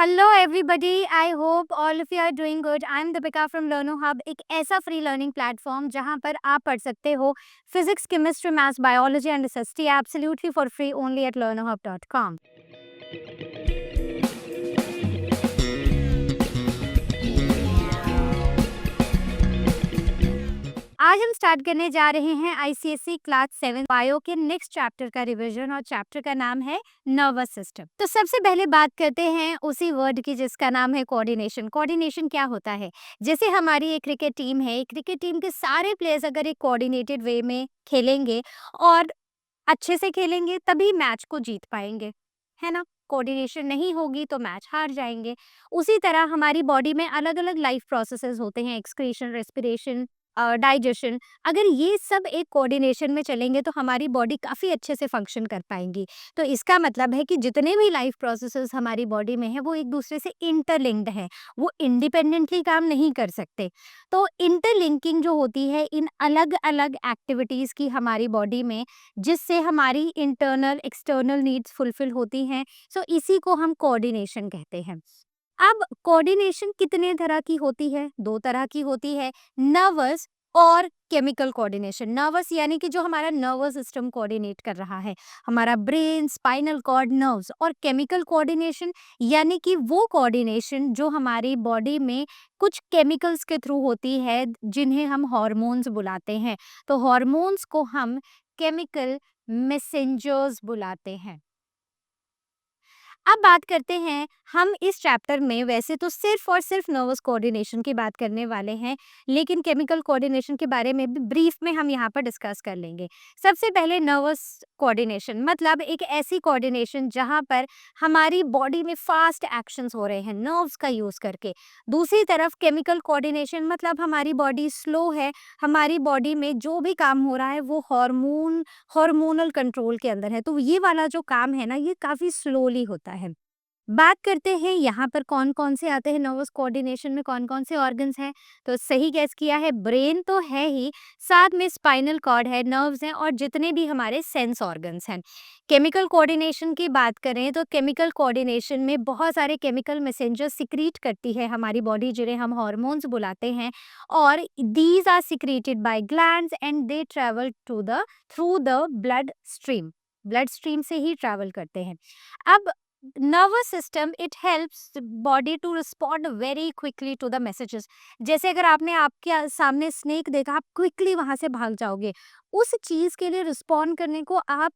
Hello everybody, I hope all of you are doing good. I am Deepika from Learno Hub, एक ऐसा free learning platform जहां पर आप पढ़ सकते हो physics, chemistry, maths, biology and SST absolutely for free only at learnerhub.com। आज हम स्टार्ट करने जा रहे हैं आईसीएसई क्लास 7 बायो के नेक्स्ट चैप्टर का रिवीजन, और चैप्टर का नाम है नर्वस सिस्टम। तो सबसे पहले बात करते हैं उसी वर्ड की जिसका नाम है कोऑर्डिनेशन। कोऑर्डिनेशन क्या होता है? जैसे हमारी एक क्रिकेट टीम है, क्रिकेट टीम के सारे प्लेयर्स अगर एक कोऑर्डिनेटेड वे में खेलेंगे और अच्छे से खेलेंगे तभी मैच को जीत पाएंगे, है ना। कोऑर्डिनेशन नहीं होगी तो मैच हार जाएंगे। उसी तरह हमारी बॉडी में अलग अलग लाइफ प्रोसेसेस होते हैं, एक्सक्रीशन, रेस्पिरेशन, डाइजेशन। अगर ये सब एक कोऑर्डिनेशन में चलेंगे तो हमारी बॉडी काफ़ी अच्छे से फंक्शन कर पाएंगी। तो इसका मतलब है कि जितने भी लाइफ प्रोसेसेस हमारी बॉडी में है वो एक दूसरे से इंटरलिंक्ड है, वो इंडिपेंडेंटली काम नहीं कर सकते। तो इंटरलिंकिंग जो होती है इन अलग अलग एक्टिविटीज़ की हमारी बॉडी में, जिससे हमारी इंटरनल एक्सटर्नल नीड्स फुलफिल होती हैं, सो इसी को हम कोऑर्डिनेशन कहते हैं। अब कोऑर्डिनेशन कितने तरह की होती है? दो तरह की होती है, नर्वस और केमिकल कोऑर्डिनेशन। नर्वस यानी कि जो हमारा नर्वस सिस्टम कोऑर्डिनेट कर रहा है, हमारा ब्रेन, स्पाइनल कॉर्ड, नर्व्स। और केमिकल कोऑर्डिनेशन यानी कि वो कोऑर्डिनेशन जो हमारी बॉडी में कुछ केमिकल्स के थ्रू होती है, जिन्हें हम हार्मोन्स बुलाते हैं। तो हार्मोन्स को हम केमिकल मैसेंजर्स बुलाते हैं। अब बात करते हैं हम इस चैप्टर में, वैसे तो सिर्फ और सिर्फ नर्वस कोऑर्डिनेशन की बात करने वाले हैं, लेकिन केमिकल कोऑर्डिनेशन के बारे में भी ब्रीफ में हम यहाँ पर डिस्कस कर लेंगे। सबसे पहले नर्वस कोऑर्डिनेशन मतलब एक ऐसी कोऑर्डिनेशन जहाँ पर हमारी बॉडी में फास्ट एक्शंस हो रहे हैं नर्व्स का यूज़ करके। दूसरी तरफ केमिकल कोऑर्डिनेशन मतलब हमारी बॉडी स्लो है, हमारी बॉडी में जो भी काम हो रहा है वो हार्मोनल कंट्रोल के अंदर है। तो ये वाला जो काम है ना, ये काफ़ी स्लोली होता है। बात करते हैं यहाँ पर कौन-कौन से आते हैं नर्वस कोऑर्डिनेशन में, कौन-कौन से ऑर्गन्स हैं। तो सही गेस किया है, ब्रेन तो है ही, साथ में स्पाइनल कॉर्ड है, नर्व्स हैं और जितने भी हमारे सेंस ऑर्गन्स हैं। केमिकल कोऑर्डिनेशन की बात करें तो केमिकल कोऑर्डिनेशन में बहुत सारे केमिकल मैसेंजर सिक्रीट करती है हमारी बॉडी, जिन्हें हम हार्मोन्स बुलाते हैं। और these are secreted by glands and they travel through the blood stream से ही ट्रैवल करते हैं। अब nervous system it helps body to respond very quickly to the messages. जैसे अगर आपने आपके सामने स्नेक देखा, आप क्विकली वहां से भाग जाओगे। उस चीज के लिए रिस्पॉन्ड करने को आप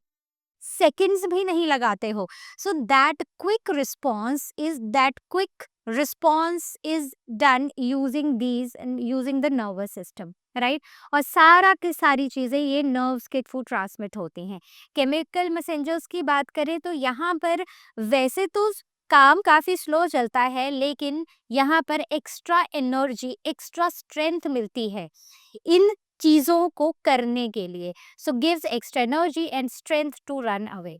सेकंड्स भी नहीं लगाते हो। So that quick response is done using the nervous system, right. और सारा की सारी चीजें ये नर्व्स के थ्रू ट्रांसमिट होती हैं। केमिकल मैसेंजर्स की बात करें तो यहाँ पर वैसे तो काम काफी स्लो चलता है, लेकिन यहाँ पर एक्स्ट्रा एनर्जी, एक्स्ट्रा स्ट्रेंथ मिलती है इन चीजों को करने के लिए। So gives extra energy and strength to run away.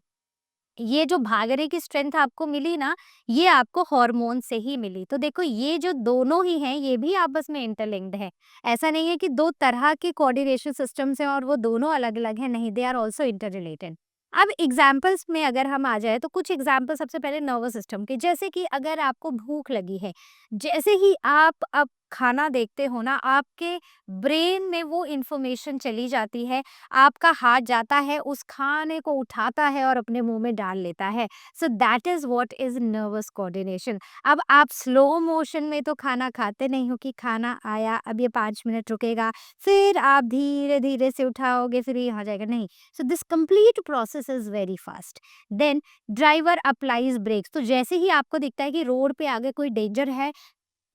ये जो भागने की स्ट्रेंथ आपको मिली ना, ये आपको हार्मोन से ही मिली। तो देखो, ये जो दोनों ही हैं ये भी आपस में इंटरलिंक्ड है। ऐसा नहीं है कि दो तरह के कोऑर्डिनेशन सिस्टम्स हैं और वो दोनों अलग अलग हैं, नहीं, they are also inter related. अब एग्जाम्पल्स में अगर हम आ जाए तो कुछ एग्जाम्पल सबसे पहले नर्वस सिस्टम के, जैसे कि अगर आपको भूख लगी है, जैसे ही आप अब खाना देखते हो ना, आपके ब्रेन में वो इंफॉर्मेशन चली जाती है, आपका हाथ जाता है, उस खाने को उठाता है और अपने मुंह में डाल लेता है। So that is what is nervous coordination. अब आप स्लो मोशन में तो खाना खाते नहीं हो कि खाना आया, अब ये 5 मिनट रुकेगा, फिर आप धीरे धीरे से उठाओगे, फिर ये हो जाएगा, नहीं। So this complete process is very fast. Then driver applies brakes. तो जैसे ही आपको दिखता है कि रोड पे आगे कोई डेंजर है,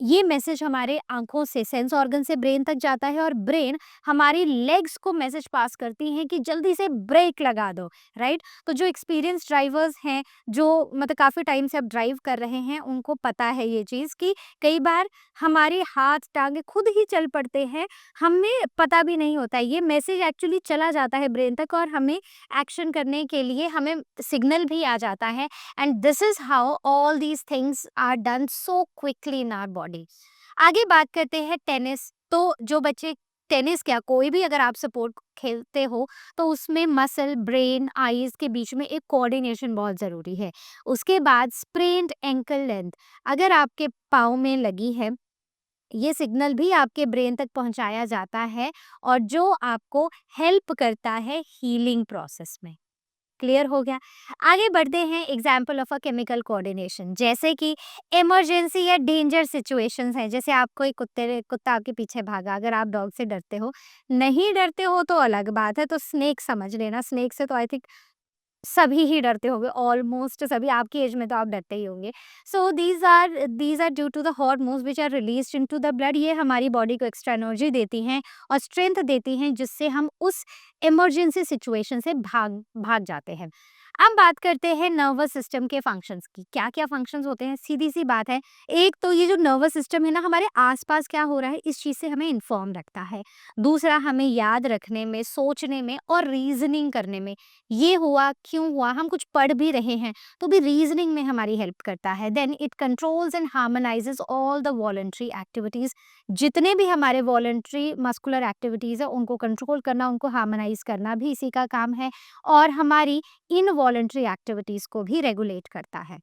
ये मैसेज हमारे आंखों से, सेंस ऑर्गन से ब्रेन तक जाता है, और ब्रेन हमारी लेग्स को मैसेज पास करती हैं कि जल्दी से ब्रेक लगा दो, राइट। तो जो एक्सपीरियंस ड्राइवर्स हैं, जो मतलब काफ़ी टाइम से अब ड्राइव कर रहे हैं, उनको पता है ये चीज़ कि कई बार हमारे हाथ टांगे खुद ही चल पड़ते हैं, हमें पता भी नहीं होता है। ये मैसेज एक्चुअली चला जाता है ब्रेन तक और हमें एक्शन करने के लिए हमें सिग्नल भी आ जाता है। And this is how all these things are done so quickly in our body. आगे बात करते हैं टेनिस। तो जो बच्चे टेनिस क्या, कोई भी अगर आप स्पोर्ट खेलते हो तो उसमें मसल, ब्रेन, आईज के बीच में एक कोऑर्डिनेशन बहुत ज़रूरी है। उसके बाद स्प्रेन्ड एंकल लेंथ, अगर आपके पाँव में लगी है, ये सिग्नल भी आपके ब्रेन तक पहुंचाया जाता है और जो आपको हेल्प करता है हीलिंग प्रोसेस में। क्लियर हो गया? आगे बढ़ते हैं example of a chemical coordination, जैसे कि इमरजेंसी या डेंजर सिचुएशंस हैं। जैसे आपको एक कुत्ता आपके पीछे भागा, अगर आप डॉग से डरते हो, नहीं डरते हो तो अलग बात है, तो स्नेक समझ लेना। स्नेक से तो आई थिंक सभी ही डरते होंगे, ऑलमोस्ट सभी, आपकी एज में तो आप डरते ही होंगे। So these are due to the hormones which are released into the blood. ये हमारी बॉडी को एक्स्ट्रा एनर्जी देती हैं और स्ट्रेंथ देती हैं, जिससे हम उस इमरजेंसी सिचुएशन से भाग भाग जाते हैं। अब बात करते हैं नर्वस सिस्टम के फंक्शंस की। क्या क्या फंक्शंस होते हैं? सीधी सी बात है, एक तो ये जो नर्वस सिस्टम है ना, हमारे आसपास क्या हो रहा है इस चीज़ से हमें इन्फॉर्म रखता है। दूसरा, हमें याद रखने में, सोचने में और रीजनिंग करने में, ये हुआ, क्यों हुआ, हम कुछ पढ़ भी रहे हैं तो भी रीजनिंग में हमारी हेल्प करता है। Then it controls and harmonises all the voluntary activities. जितने भी हमारे वॉलंटरी मस्कुलर एक्टिविटीज है उनको कंट्रोल करना, उनको हार्मोनाइज करना भी इसी का काम है, और हमारी इनवॉलंटरी एक्टिविटीज को भी रेगुलेट करता है।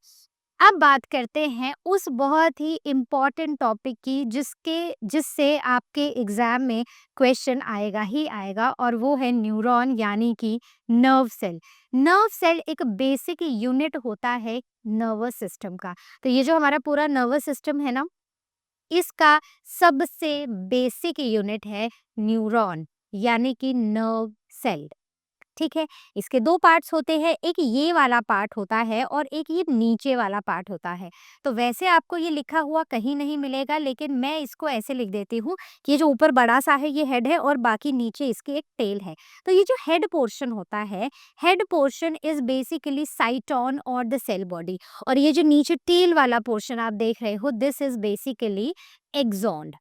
अब बात करते हैं उस बहुत ही इम्पॉर्टेंट टॉपिक की जिससे आपके एग्जाम में क्वेश्चन आएगा ही आएगा, और वो है न्यूरॉन यानी कि नर्व सेल। नर्व सेल एक बेसिक यूनिट होता है नर्वस सिस्टम का। तो ये जो हमारा पूरा नर्वस सिस्टम है ना, इसका सबसे बेसिक यूनिट है न्यूरॉन यानी कि नर्व सेल। ठीक है, इसके दो पार्ट्स होते हैं, एक ये वाला पार्ट होता है और एक ये नीचे वाला पार्ट होता है। तो वैसे आपको ये लिखा हुआ कहीं नहीं मिलेगा, लेकिन मैं इसको ऐसे लिख देती हूँ कि ये जो ऊपर बड़ा सा है ये हेड है और बाकी नीचे इसकी एक टेल है। तो ये जो हेड पोर्शन होता है, हेड पोर्शन इज बेसिकली साइटोन और द सेल बॉडी, और ये जो नीचे टेल वाला पोर्शन आप देख रहे हो, this is basically axon.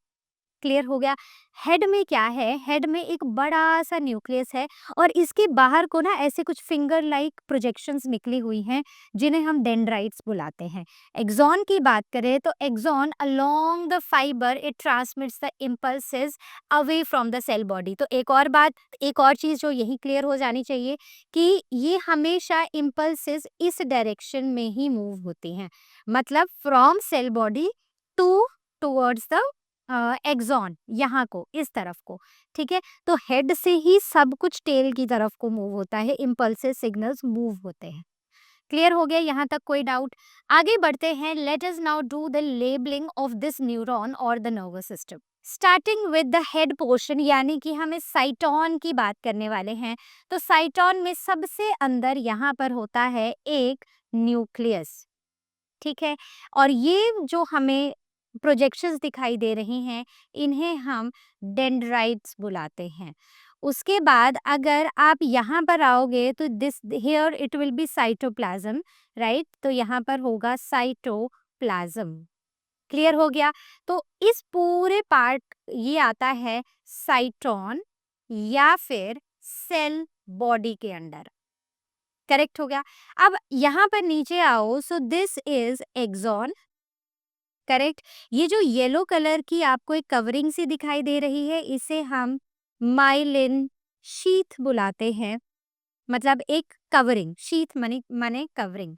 Clear हो गया? हेड में क्या है, हेड में एक बड़ा सा न्यूक्लियस है और इसके बाहर को ना ऐसे कुछ फिंगर लाइक प्रोजेक्शंस निकली हुई हैं, जिन्हें हम डेंड्राइट्स बुलाते हैं। एक्सॉन की बात करें तो axon along the fibre it transmits the impulses away from the cell body. तो एक और बात, एक और चीज जो यही क्लियर हो जानी चाहिए कि ये हमेशा इम्पल्सेस इस डायरेक्शन में ही मूव होती हैं, मतलब from cell body to towards the axon, यहाँ को, इस तरफ को। ठीक है, तो हेड से ही सब कुछ टेल की तरफ को मूव होता है, इम्पल्सिव सिग्नल्स मूव होते हैं। क्लियर हो गया यहाँ तक? कोई डाउट? आगे बढ़ते हैं। Let us now do the labelling of this neuron और the nervous system, starting with the head portion, यानी कि हम इस साइटोन की बात करने वाले हैं। तो साइटोन में सबसे अंदर यहाँ पर होता है एक न्यूक्लियस। ठीक है, और ये जो हमें प्रोजेक्शंस दिखाई दे रही हैं, इन्हें हम डेंड्राइट्स बुलाते हैं। उसके बाद अगर आप यहाँ पर आओगे तो this here it will be cytoplasm, right? तो यहाँ पर होगा साइटोप्लाज्म। क्लियर हो गया? तो इस पूरे पार्ट ये आता है साइटोन या फिर सेल बॉडी के अंडर। करेक्ट हो गया? अब यहाँ पर नीचे आओ, so this is axon. Correct? ये जो येलो कलर की आपको एक कवरिंग सी दिखाई दे रही है, इसे हम माइलिन शीथ बुलाते हैं, मतलब एक कवरिंग, शीथ माने कवरिंग।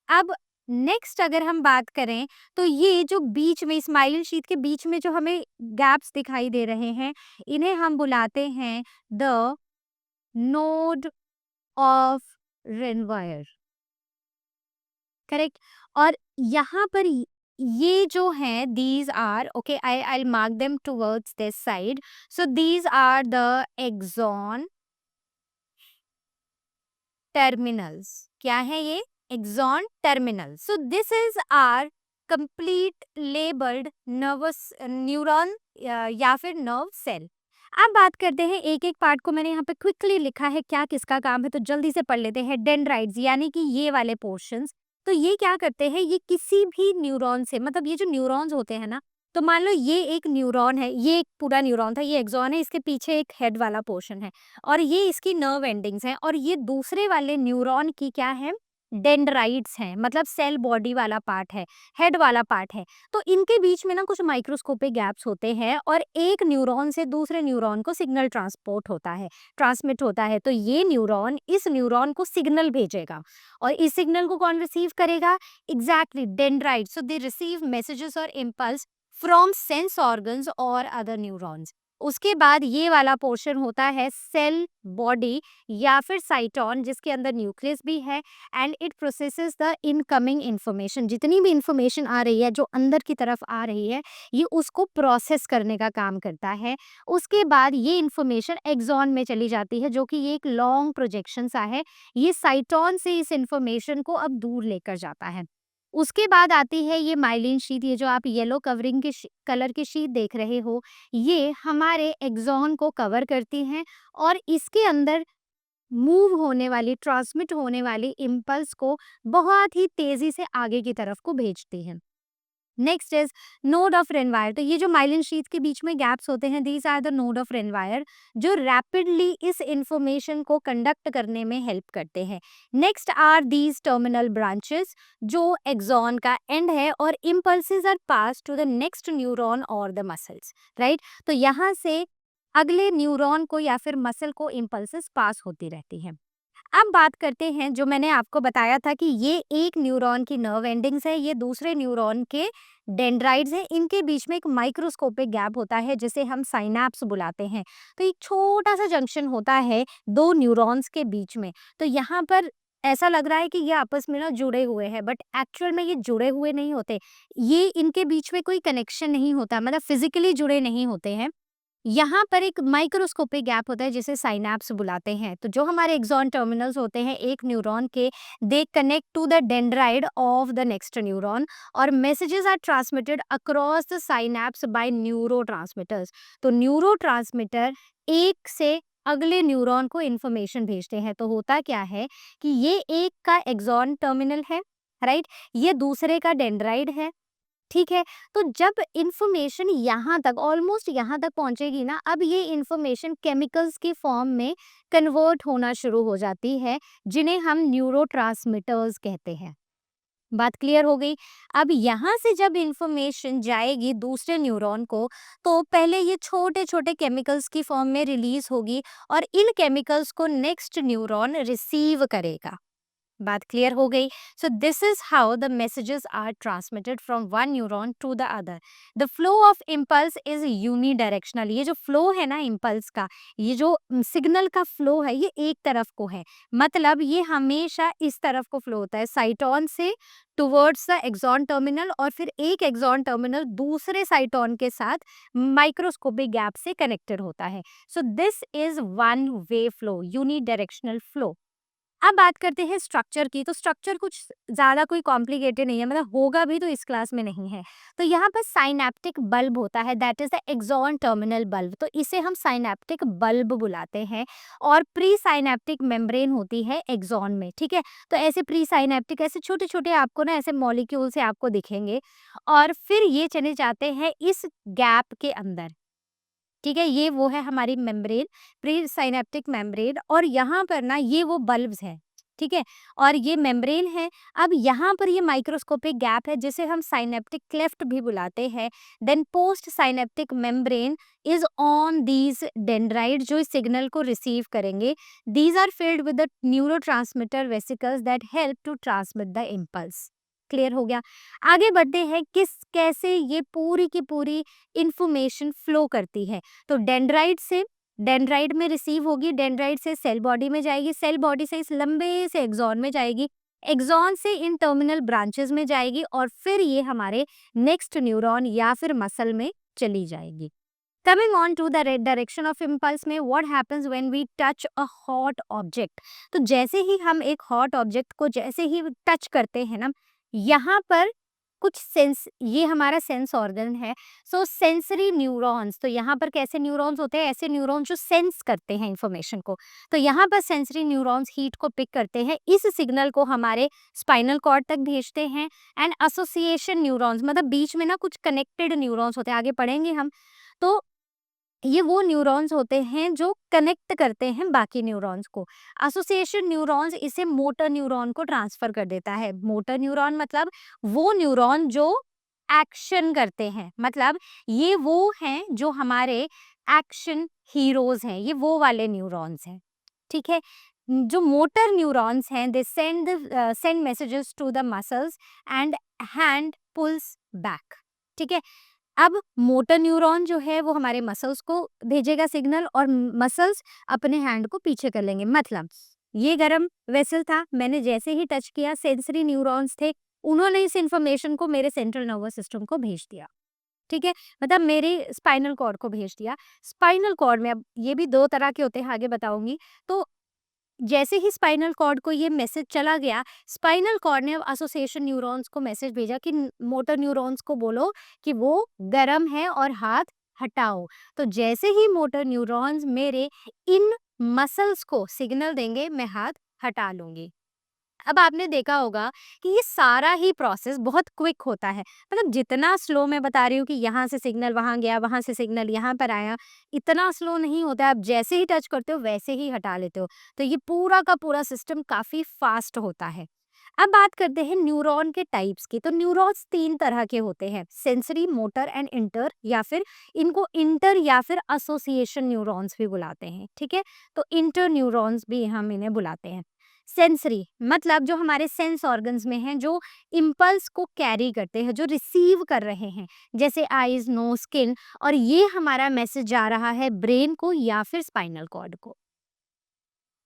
अब नेक्स्ट अगर हम बात करें तो ये जो बीच में, स्माइलिन शीथ के बीच में जो हमें गैप्स दिखाई दे रहे हैं, इन्हें हम बुलाते हैं the node of Ranvier. Correct? और यहाँ पर ये जो हैं, these are, okay, I mark them towards this side. So these are the axon terminals. क्या है ये? Axon terminal. So this is our complete labelled nervous neuron या फिर नर्व सेल। अब बात करते हैं, एक एक पार्ट को मैंने यहाँ पे क्विकली लिखा है, क्या किसका काम है, तो जल्दी से पढ़ लेते हैं। डेंड्राइट्स यानी कि ये वाले पोर्शंस, तो ये क्या करते हैं, ये किसी भी न्यूरॉन से, मतलब ये जो न्यूरॉन्स होते हैं ना, तो मान लो ये एक न्यूरॉन है, ये एक पूरा न्यूरॉन था, ये एक्सॉन है, इसके पीछे एक हेड वाला पोर्शन है और ये इसकी नर्व एंडिंग्स हैं, और ये दूसरे वाले न्यूरॉन की क्या है, डेंड्राइट्स हैं, मतलब सेल बॉडी वाला पार्ट है, हेड वाला पार्ट है, तो इनके बीच में ना कुछ माइक्रोस्कोपिक गैप्स होते हैं और एक न्यूरॉन से दूसरे न्यूरॉन को सिग्नल ट्रांसमिट होता है। तो ये न्यूरॉन इस न्यूरॉन को सिग्नल भेजेगा और इस सिग्नल को कौन रिसीव करेगा? Exactly dendrite. So they receive messages और इम्पल्स फ्रॉम सेंस ऑर्गन्स और अदर न्यूरॉन्स। उसके बाद ये वाला पोर्शन होता है सेल बॉडी या फिर साइटॉन, जिसके अंदर न्यूक्लियस भी है, and it processes the incoming information. जितनी भी इंफॉर्मेशन आ रही है, जो अंदर की तरफ आ रही है, ये उसको प्रोसेस करने का काम करता है। उसके बाद ये इंफॉर्मेशन एक्सॉन में चली जाती है, जो कि ये एक लॉन्ग प्रोजेक्शन सा है। ये साइटॉन से इस इंफॉर्मेशन को अब दूर लेकर जाता है। उसके बाद आती है ये माइलिन शीथ, ये जो आप येलो कवरिंग की कलर की शीथ देख रहे हो, ये हमारे एक्सॉन को कवर करती हैं और इसके अंदर मूव होने वाली, ट्रांसमिट होने वाली इम्पल्स को बहुत ही तेजी से आगे की तरफ को भेजती हैं। Next is node of रेनवायर। तो ये जो माइलिन शीथ के बीच में गैप्स होते हैं, these are the node of Ranvier, जो रैपिडली इस इंफॉर्मेशन को कंडक्ट करने में हेल्प करते हैं। Next are these terminal branches, जो एक्सॉन का एंड है और impulses are pass to the next neuron और द मसल्स, राइट। तो यहाँ से अगले न्यूरॉन को या फिर मसल को इम्पल्सेस पास होती रहती हैं। अब बात करते हैं, जो मैंने आपको बताया था कि ये एक न्यूरॉन की नर्व एंडिंग्स है, ये दूसरे न्यूरॉन के डेंड्राइट्स हैं। इनके बीच में एक माइक्रोस्कोपिक गैप होता है जिसे हम साइनैप्स बुलाते हैं। तो एक छोटा सा जंक्शन होता है दो न्यूरॉन्स के बीच में। तो यहाँ पर ऐसा लग रहा है कि ये आपस में ना जुड़े हुए हैं, बट एक्चुअल में ये जुड़े हुए नहीं होते। ये इनके बीच में कोई कनेक्शन नहीं होता, मतलब फिजिकली जुड़े नहीं होते हैं। यहाँ पर एक माइक्रोस्कोपिक गैप होता है जिसे साइनैप्स बुलाते हैं। तो जो हमारे एक्सॉन टर्मिनल्स होते हैं एक न्यूरॉन के, they connect to the dendrite of the next neuron और messages are transmitted across the synapse by neurotransmitters. तो न्यूरोट्रांसमीटर एक से अगले न्यूरॉन को इन्फॉर्मेशन भेजते हैं। तो होता क्या है कि ये एक का एक्सॉन टर्मिनल है, राइट, ये दूसरे का डेंड्राइड है, ठीक है। तो जब इंफॉर्मेशन यहाँ तक, ऑलमोस्ट यहाँ तक पहुंचेगी ना, अब ये इंफॉर्मेशन केमिकल्स की फॉर्म में कन्वर्ट होना शुरू हो जाती है, जिन्हें हम न्यूरोट्रांसमीटर्स कहते हैं। बात क्लियर हो गई। अब यहाँ से जब इंफॉर्मेशन जाएगी दूसरे न्यूरॉन को, तो पहले ये छोटे छोटे केमिकल्स की फॉर्म में रिलीज होगी और इन केमिकल्स को नेक्स्ट न्यूरॉन रिसीव करेगा। बात क्लियर हो गई। So this is how the messages are transmitted from one neuron to the other. The flow of impulse is unidirectional. ये जो फ्लो है ना इम्पल्स का, ये जो सिग्नल का फ्लो है, ये एक तरफ को है, मतलब ये हमेशा इस तरफ को फ्लो होता है, साइटॉन से टुवर्ड्स द एक्सॉन टर्मिनल, और फिर एक एक्सॉन टर्मिनल दूसरे साइटॉन के साथ माइक्रोस्कोपिक गैप से कनेक्टेड होता है। सो this is one way flow, unidirectional flow. अब बात करते हैं स्ट्रक्चर की। तो स्ट्रक्चर कुछ ज़्यादा कोई कॉम्प्लिकेटेड नहीं है, मतलब होगा भी तो इस क्लास में नहीं है। तो यहाँ पर साइनैप्टिक बल्ब होता है, that is the axon terminal bulb, तो इसे हम साइनैप्टिक बल्ब बुलाते हैं। और प्री साइनैप्टिक मेम्ब्रेन होती है एक्सॉन में, ठीक है। तो ऐसे प्री साइनैप्टिक ऐसे छोटे छोटे आपको ना ऐसे मॉलिक्यूल से आपको दिखेंगे, और फिर ये चले जाते हैं इस गैप के अंदर, ठीक है। ये वो है हमारी मेम्ब्रेन, प्री साइनेप्टिक मेम्ब्रेन, और यहाँ पर ना ये वो बल्ब्स हैं, ठीक है, और ये मेम्ब्रेन है। अब यहाँ पर ये माइक्रोस्कोपिक गैप है जिसे हम साइनेप्टिक क्लेफ्ट भी बुलाते हैं। Then post synaptic membrane is on these dendrite, जो इस सिग्नल को रिसीव करेंगे। These are filled with the neurotransmitter vesicles that help to transmit the impulse. Clear हो गया। आगे बढ़ते हैं किस कैसे ये पूरी की पूरी इंफॉर्मेशन फ्लो करती है। तो डेंड्राइट से, डेंड्राइट में रिसीव होगी, डेंड्राइट से सेल बॉडी में जाएगी, सेल बॉडी से इस लंबे से एक्सॉन में जाएगी, एक्सॉन से इन टर्मिनल ब्रांचेस में जाएगी, और फिर ये हमारे नेक्स्ट न्यूरॉन या फिर मसल में चली जाएगी। Coming on to the direction of impulse में, what happens when we touch a hot object. तो जैसे ही हम एक हॉट ऑब्जेक्ट को जैसे ही टच करते हैं ना, यहाँ पर कुछ सेंस, ये हमारा सेंस ऑर्गन है। सो सेंसरी न्यूरॉन्स, तो यहाँ पर कैसे न्यूरॉन्स होते हैं? ऐसे न्यूरॉन्स जो सेंस करते हैं इंफॉर्मेशन को। तो यहाँ पर सेंसरी न्यूरॉन्स हीट को पिक करते हैं, इस सिग्नल को हमारे स्पाइनल कॉर्ड तक भेजते हैं। एंड एसोसिएशन न्यूरॉन्स, मतलब बीच में ना कुछ कनेक्टेड न्यूरॉन्स होते हैं, आगे पढ़ेंगे हम। तो ये वो न्यूरॉन्स होते हैं जो कनेक्ट करते हैं बाकी न्यूरॉन्स को। एसोसिएशन न्यूरॉन्स इसे मोटर न्यूरॉन को ट्रांसफर कर देता है। मोटर न्यूरॉन मतलब वो न्यूरॉन जो एक्शन करते हैं, मतलब ये वो हैं जो हमारे एक्शन हीरोज हैं, ये वो वाले न्यूरॉन्स हैं, ठीक है। जो मोटर न्यूरॉन्स हैं they send messages to the muscles and hand pulls back, ठीक है। अब मोटर न्यूरॉन जो है वो हमारे मसल्स को भेजेगा सिग्नल और मसल्स अपने हैंड को पीछे कर लेंगे। मतलब ये गरम वेसल था, मैंने जैसे ही टच किया, सेंसरी न्यूरॉन्स थे, उन्होंने इस इंफॉर्मेशन को मेरे सेंट्रल नर्वस सिस्टम को भेज दिया, ठीक है। मतलब मेरे स्पाइनल कॉर्ड को भेज दिया। स्पाइनल कॉर्ड में अब ये भी दो तरह के होते हैं, आगे बताऊंगी। तो जैसे ही स्पाइनल कॉर्ड को ये मैसेज चला गया, स्पाइनल कॉर्ड ने अब एसोसिएशन न्यूरॉन्स को मैसेज भेजा कि मोटर न्यूरॉन्स को बोलो कि वो गर्म है और हाथ हटाओ। तो जैसे ही मोटर न्यूरॉन्स मेरे इन मसल्स को सिग्नल देंगे, मैं हाथ हटा लूंगी। अब आपने देखा होगा कि ये सारा ही प्रोसेस बहुत क्विक होता है। मतलब जितना स्लो मैं बता रही हूँ कि यहाँ से सिग्नल वहाँ गया, वहाँ से सिग्नल यहाँ पर आया, इतना स्लो नहीं होता है। आप जैसे ही टच करते हो वैसे ही हटा लेते हो। तो ये पूरा का पूरा सिस्टम काफ़ी फास्ट होता है। अब बात करते हैं न्यूरॉन के टाइप्स की। तो न्यूरॉन्स 3 तरह के होते हैं, सेंसरी, मोटर एंड इंटर, या फिर इनको इंटर या फिर एसोसिएशन न्यूरॉन्स भी बुलाते हैं, ठीक है। तो इंटर न्यूरॉन्स भी हम इन्हें बुलाते हैं। सेंसरी मतलब जो हमारे सेंस ऑर्गन्स में हैं, जो इम्पल्स को कैरी करते हैं, जो रिसीव कर रहे हैं, जैसे आईज, नोज, स्किन, और ये हमारा मैसेज जा रहा है ब्रेन को या फिर स्पाइनल कॉर्ड को।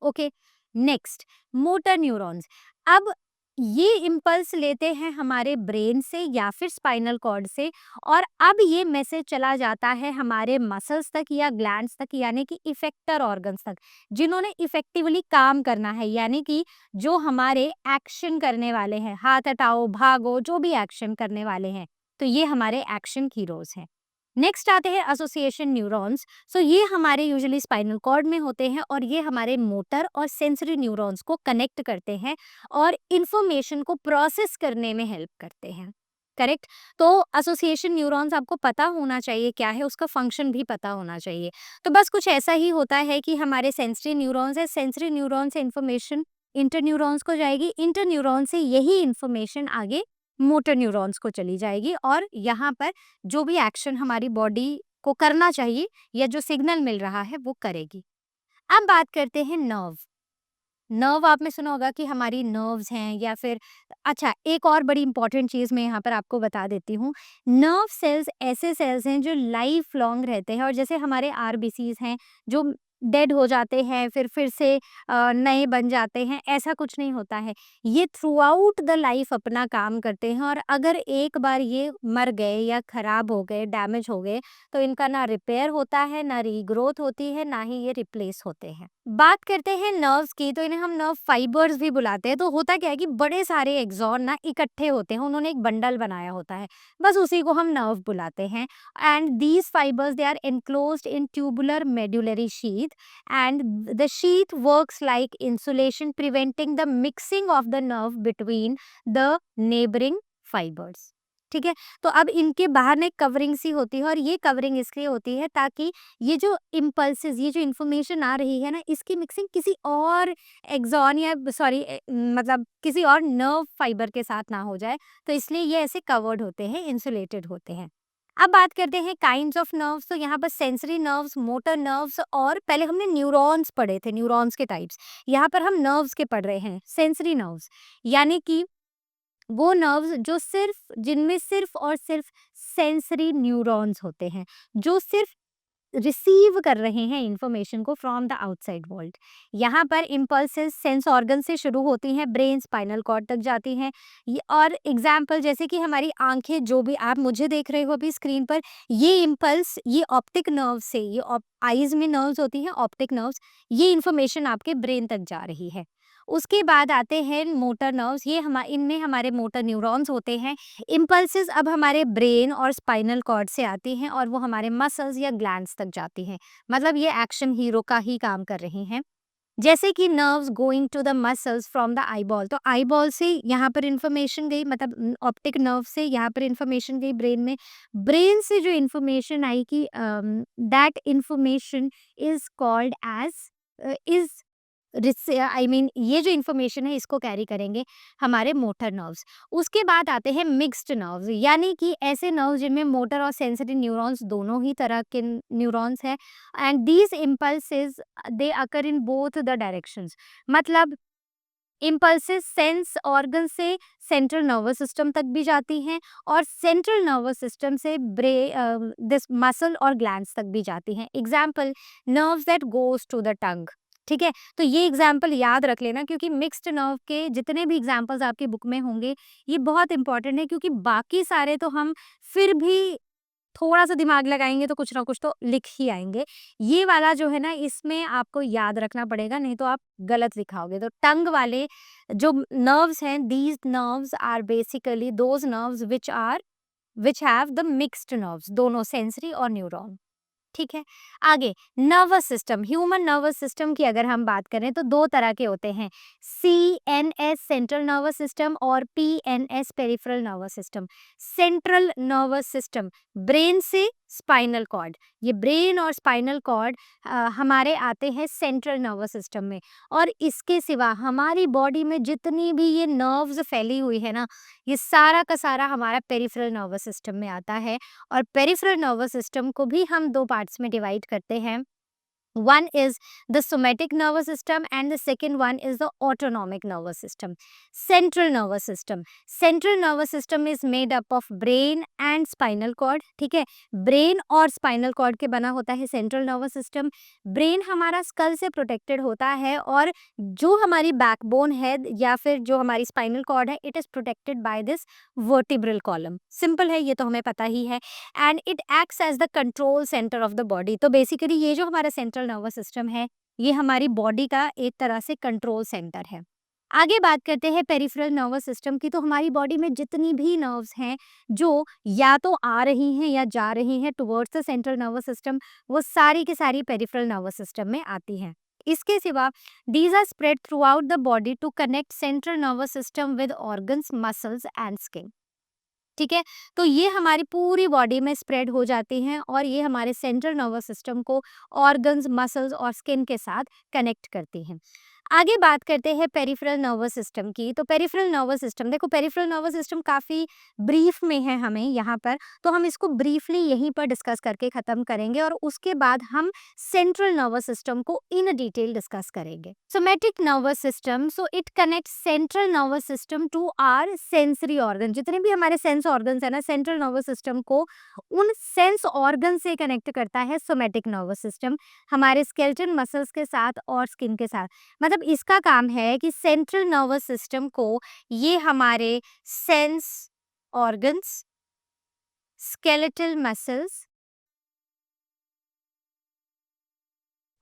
Okay, next motor neurons. अब ये इम्पल्स लेते हैं हमारे ब्रेन से या फिर स्पाइनल कॉर्ड से, और अब ये मैसेज चला जाता है हमारे मसल्स तक या ग्लैंड्स तक, यानी कि इफेक्टर ऑर्गन्स तक, जिन्होंने इफेक्टिवली काम करना है, यानी कि जो हमारे एक्शन करने वाले हैं, हाथ हटाओ, भागो, जो भी एक्शन करने वाले हैं, तो ये हमारे एक्शन हीरोज हैं। नेक्स्ट आते हैं एसोसिएशन न्यूरॉन्स। सो ये हमारे यूजुअली स्पाइनल कॉर्ड में होते हैं और ये हमारे मोटर और सेंसरी न्यूरॉन्स को कनेक्ट करते हैं और इंफॉर्मेशन को प्रोसेस करने में हेल्प करते हैं, करेक्ट। तो एसोसिएशन न्यूरॉन्स आपको पता होना चाहिए क्या है, उसका फंक्शन भी पता होना चाहिए। तो बस कुछ ऐसा ही होता है कि हमारे सेंसरी न्यूरॉन्स है, सेंसरी न्यूरॉन से इंफॉर्मेशन इंटर न्यूरॉन्स को जाएगी, इंटर न्यूरॉन से यही इंफॉर्मेशन आगे मोटर न्यूरॉन्स को चली जाएगी, और यहाँ पर जो भी एक्शन हमारी बॉडी को करना चाहिए या जो सिग्नल मिल रहा है वो करेगी। अब बात करते हैं नर्व। नर्व आपने सुना होगा कि हमारी नर्व्स हैं, या फिर अच्छा, एक और बड़ी इंपॉर्टेंट चीज़ मैं यहाँ पर आपको बता देती हूँ। नर्व सेल्स ऐसे सेल्स हैं जो लाइफ लॉन्ग रहते हैं, और जैसे हमारे आरबीसीज हैं जो डेड हो जाते हैं फिर से नए बन जाते हैं, ऐसा कुछ नहीं होता है। ये थ्रू आउट द लाइफ अपना काम करते हैं, और अगर एक बार ये मर गए या खराब हो गए, डैमेज हो गए, तो इनका ना रिपेयर होता है, ना रीग्रोथ होती है, ना ही ये रिप्लेस होते हैं। बात करते हैं नर्व्स की, तो इन्हें हम नर्व फाइबर्स भी बुलाते हैं। तो होता क्या है कि बड़े सारे एक्सॉन ना इकट्ठे होते हैं, उन्होंने एक बंडल बनाया होता है, बस उसी को हम नर्व बुलाते हैं। And these fibres they are enclosed in tubular medullary sheath, and the sheath works like insulation, preventing the mixing of the nerve between the neighboring fibers, ठीक है। तो अब इनके बाहर ना एक कवरिंग सी होती है, और ये कवरिंग इसलिए होती है ताकि ये जो इम्पल्सेस, ये जो इन्फॉर्मेशन आ रही है ना, इसकी मिक्सिंग किसी और एक्सॉन या सॉरी मतलब किसी और नर्व फाइबर के साथ ना हो जाए, तो इसलिए ये ऐसे कवर्ड होते हैं, इंसुलेटेड होते हैं। अब बात करते हैं काइंड्स ऑफ नर्व्स। तो यहाँ पर सेंसरी नर्व्स, मोटर नर्व्स, और पहले हमने न्यूरॉन्स पढ़े थे, न्यूरॉन्स के टाइप्स। यहाँ पर हम नर्व्स के पढ़ रहे हैं, सेंसरी नर्व्स, यानी कि वो नर्व्स जो सिर्फ जिनमें सिर्फ और सिर्फ सेंसरी न्यूरॉन्स होते हैं, जो सिर्फ रिसीव कर रहे हैं इंफॉर्मेशन को फ्रॉम द आउटसाइड वर्ल्ड। यहाँ पर इम्पल्सेस सेंस ऑर्गन से शुरू होती हैं, ब्रेन, स्पाइनल कॉर्ड तक जाती हैं। ये और एग्जाम्पल जैसे कि हमारी आंखें, जो भी आप मुझे देख रहे हो अभी स्क्रीन पर, ये इम्पल्स ये ऑप्टिक नर्व से, ये आईज में नर्व्स होती हैं, ऑप्टिक नर्व्स, ये इंफॉर्मेशन आपके ब्रेन तक जा रही है। उसके बाद आते हैं मोटर नर्व्स, ये इनमें हमारे मोटर न्यूरॉन्स होते हैं। इम्पल्सेस अब हमारे ब्रेन और स्पाइनल कॉर्ड से आती हैं, और वो हमारे मसल्स या ग्लैंड्स तक जाती हैं, मतलब ये एक्शन हीरो का ही काम कर रही हैं। जैसे कि nerves going to the muscles from the eyeball, तो आईबॉल से यहाँ पर इंफॉर्मेशन गई, मतलब ऑप्टिक नर्व से यहाँ पर इंफॉर्मेशन गई ब्रेन में। ब्रेन से जो इंफॉर्मेशन आई कि that information is called as is I mean ये जो इन्फॉर्मेशन है इसको कैरी करेंगे हमारे मोटर नर्व्स। उसके बाद आते हैं मिक्स्ड नर्व्स, यानी कि ऐसे नर्व्स जिनमें मोटर और सेंसरी न्यूरॉन्स दोनों ही तरह के न्यूरॉन्स हैं। And these impulses they occur in both the directions, मतलब इम्पल्सेस सेंस ऑर्गन से सेंट्रल नर्वस सिस्टम तक भी जाती हैं और सेंट्रल नर्वस सिस्टम से दिस मसल और ग्लैंड्स तक भी जाती हैं। Example, nerves that goes to the tongue. ठीक है, तो ये एग्जाम्पल याद रख लेना, क्योंकि मिक्स्ड नर्व के जितने भी एग्जाम्पल्स आपकी बुक में होंगे ये बहुत इंपॉर्टेंट है, क्योंकि बाकी सारे तो हम फिर भी थोड़ा-सा दिमाग लगाएँगे तो कुछ ना कुछ तो लिख ही आएँगे। ये वाला जो है ना इसमें आपको याद रखना पड़ेगा, नहीं तो आप गलत लिखाओगे। तो टंग वाले जो नर्व्स हैं, these nerves are basically those nerves which have the mixed nerves, दोनों सेंसरी और न्यूरॉन। ठीक है, आगे nervous system, human nervous system की अगर हम बात करें तो दो तरह के होते हैं, सीएनएस सेंट्रल नर्वस सिस्टम और PNS peripheral nervous system. Central nervous system brain से स्पाइनल कॉर्ड, ये ब्रेन और स्पाइनल कॉर्ड हमारे आते हैं सेंट्रल नर्वस सिस्टम में। और इसके सिवा हमारी बॉडी में जितनी भी ये नर्व्स फैली हुई है ना, ये सारा का सारा हमारा पेरिफेरल नर्वस सिस्टम में आता है। और पेरिफेरल नर्वस सिस्टम को भी हम दो पार्ट्स में डिवाइड करते हैं। One is the somatic nervous system and the second one is the autonomic nervous system. Central nervous system. Central nervous system is made up of brain and spinal cord. ठीक है, brain और spinal cord के बना होता है central nervous system. Brain हमारा school से protected होता है और जो हमारी बैकबोन है या फिर जो हमारी स्पाइनल कॉर्ड है, it is protected by this vertebral column. Simple है, ये तो हमें पता ही है। And it acts as the control centre of the body. तो बेसिकली ये जो हमारा सेंट्रल नर्वस सिस्टम है, ये हमारी बॉडी का एक तरह से कंट्रोल सेंटर है। आगे बात करते हैं पेरिफेरल नर्वस सिस्टम की। तो हमारी बॉडी में जितनी भी नर्व्स हैं जो या तो आ रही हैं या जा रही हैं towards the central nervous system, वो सारी की सारी पेरिफेरल नर्वस सिस्टम में आती हैं। इसके सिवा these are spread throughout the body to connect central nervous system with organs, muscles and skin. ठीक है, तो ये हमारी पूरी बॉडी में स्प्रेड हो जाती हैं और ये हमारे सेंट्रल नर्वस सिस्टम को ऑर्गन्स, मसल्स और स्किन के साथ कनेक्ट करती हैं। आगे बात करते हैं पेरिफेरल नर्वस सिस्टम की। तो पेरिफेरल नर्वस सिस्टम, देखो पेरिफेरल नर्वस सिस्टम काफ़ी ब्रीफ में है हमें यहाँ पर, तो हम इसको ब्रीफली यहीं पर डिस्कस करके ख़त्म करेंगे और उसके बाद हम सेंट्रल नर्वस सिस्टम को इन डिटेल डिस्कस करेंगे। Somatic nervous system, so it connect central nervous system to our sensory organ. जितने भी हमारे सेंस ऑर्गन्स है ना, सेंट्रल नर्वस सिस्टम को उन सेंस ऑर्गन से कनेक्ट करता है सोमैटिक नर्वस सिस्टम, हमारे स्केलेटन मसल्स के साथ और स्किन के साथ। मतलब इसका काम है कि सेंट्रल नर्वस सिस्टम को ये हमारे सेंस ऑर्गन्स, स्केलेटल मसल्स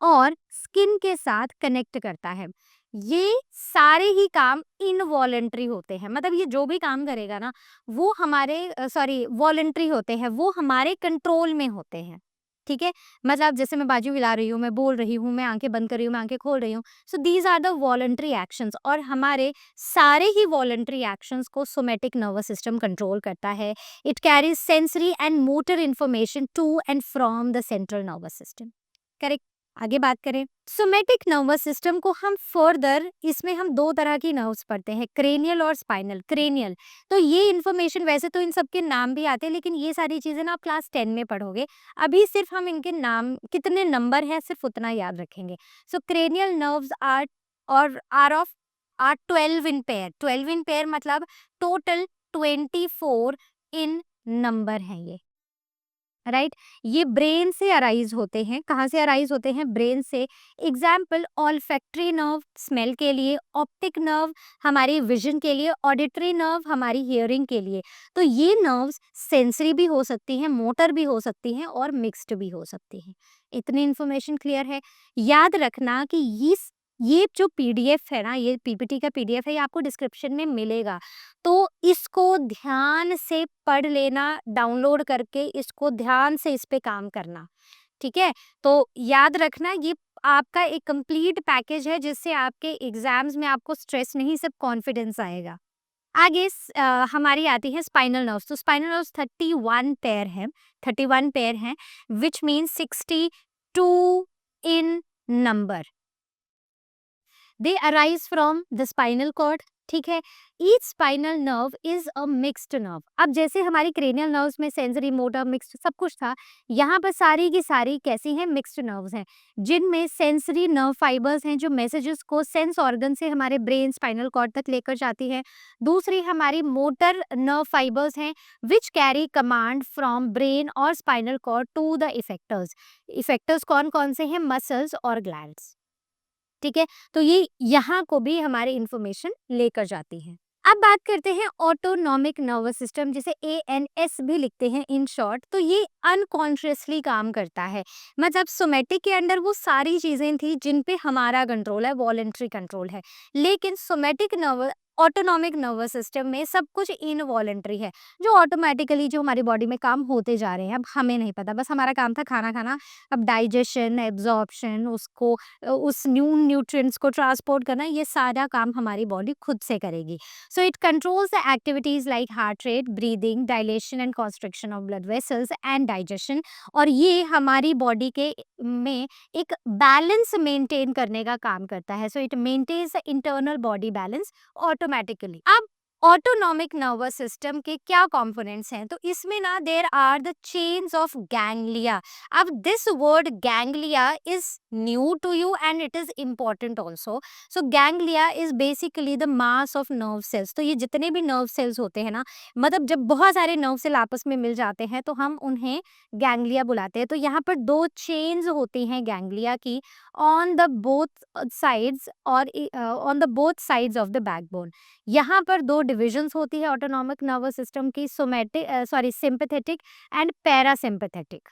और स्किन के साथ कनेक्ट करता है। ये सारे ही काम इनवॉलंटरी होते हैं, मतलब ये जो भी काम करेगा ना वो हमारे वॉलंटरी होते हैं, वो हमारे कंट्रोल में होते हैं। ठीक है, मतलब जैसे मैं बाजू हिला रही हूँ, मैं बोल रही हूँ, मैं आंखें बंद कर रही हूँ, मैं आंखें खोल रही हूँ, so these are the voluntary actions. और हमारे सारे ही वॉलंटरी एक्शंस को सोमैटिक नर्वस सिस्टम कंट्रोल करता है। It carries sensory and motor information to and from the central nervous system. Correct, आगे बात करें सोमैटिक नर्वस सिस्टम को हम फर्दर, इसमें हम दो तरह की नर्व्स पढ़ते हैं, क्रेनियल और स्पाइनल। क्रेनियल, तो ये इन्फॉर्मेशन वैसे तो इन सब के नाम भी आते हैं, लेकिन ये सारी चीजें ना आप क्लास 10 में पढ़ोगे। अभी सिर्फ हम इनके नाम, कितने नंबर है सिर्फ उतना याद रखेंगे। सो क्रेनियल नर्व्स आर और are 12 in pair. 12 in pair मतलब टोटल 24 इन नंबर है ये, राइट। ये ब्रेन से अराइज होते हैं। कहाँ से अराइज होते हैं? ब्रेन से। एग्जाम्पल, ऑल्फैक्टरी नर्व स्मेल के लिए, ऑप्टिक नर्व हमारी विजन के लिए, ऑडिटरी नर्व हमारी हियरिंग के लिए। तो ये नर्व्स सेंसरी भी हो सकती हैं, मोटर भी हो सकती हैं और मिक्स्ड भी हो सकती हैं। इतनी इन्फॉर्मेशन क्लियर है? याद रखना कि ये जो पीडीएफ है ना, ये पीपीटी का पीडीएफ है, ये आपको डिस्क्रिप्शन में मिलेगा। तो इसको ध्यान से पढ़ लेना, डाउनलोड करके इसको ध्यान से इस पे काम करना। ठीक है, तो याद रखना ये आपका एक कंप्लीट पैकेज है जिससे आपके एग्जाम्स में आपको स्ट्रेस नहीं, सिर्फ कॉन्फिडेंस आएगा। आगे हमारी आती है स्पाइनल नर्व्स। तो स्पाइनल नर्व्स 31 पेयर हैं, which means 62 in number. They arise from the spinal cord, ठीक है। Each spinal nerve is a mixed nerve. अब जैसे हमारी क्रेनियल नर्व्स में सेंसरी, मोटर, मिक्स्ड सब कुछ था, यहाँ पर सारी की सारी कैसी हैं, मिक्स्ड नर्व्स हैं, जिनमें सेंसरी नर्व फाइबर्स हैं जो मैसेजेस को सेंस ऑर्गन से हमारे ब्रेन, स्पाइनल कॉर्ड तक लेकर जाती है। दूसरी हमारी मोटर नर्व फाइबर्स हैं which carry command from brain और spinal cord to the effectors. Effectors कौन कौन से हैं, मसल्स और ग्लैंड्स, ठीक है। तो ये यहाँ को भी हमारे इंफॉर्मेशन लेकर जाती है। अब बात करते हैं ऑटोनॉमिक नर्वस सिस्टम, जिसे ANS भी लिखते हैं इन शॉर्ट। तो ये अनकॉन्शियसली काम करता है, मतलब सोमेटिक के अंदर वो सारी चीजें थी जिन पे हमारा कंट्रोल है, वॉलेंट्री कंट्रोल है, लेकिन somatic nerve autonomic nervous system में सब कुछ इनवॉलेंट्री है, जो ऑटोमेटिकली जो हमारी बॉडी में काम होते जा रहे हैं। अब हमें नहीं पता, बस हमारा काम था खाना खाना, अब डाइजेशन, एब्जॉर्प्शन, उसको उस न्यूट्रिएंट्स को ट्रांसपोर्ट करना, ये सारा काम हमारी बॉडी खुद से करेगी। So it controls the activities like heart rate, breathing, dilation and constriction of blood vessels and digestion। और ये हमारी बॉडी के में एक बैलेंस मेंटेन करने का काम करता है। So it maintains the internal body balance automatically. अब ऑटोनॉमिक नर्वस सिस्टम के क्या कंपोनेंट्स हैं, तो इसमें ना there are the chains of ganglia. अब this word ganglia is new to you and it is important also. So ganglia is basically the mass of nerve cells. तो ये जितने भी नर्व सेल्स होते हैं ना, मतलब जब बहुत सारे नर्व सेल आपस में मिल जाते हैं तो हम उन्हें गैंग्लिया बुलाते हैं। तो यहाँ पर दो चेन्स होती हैं गैंग्लिया की ऑन द बोथ साइड्स और on the both sides of the backbone. यहाँ पर दो डिविजन्स होती है ऑटोनॉमिक नर्वस सिस्टम की, सिंपैथेटिक एंड पैरासिम्पैथेटिक।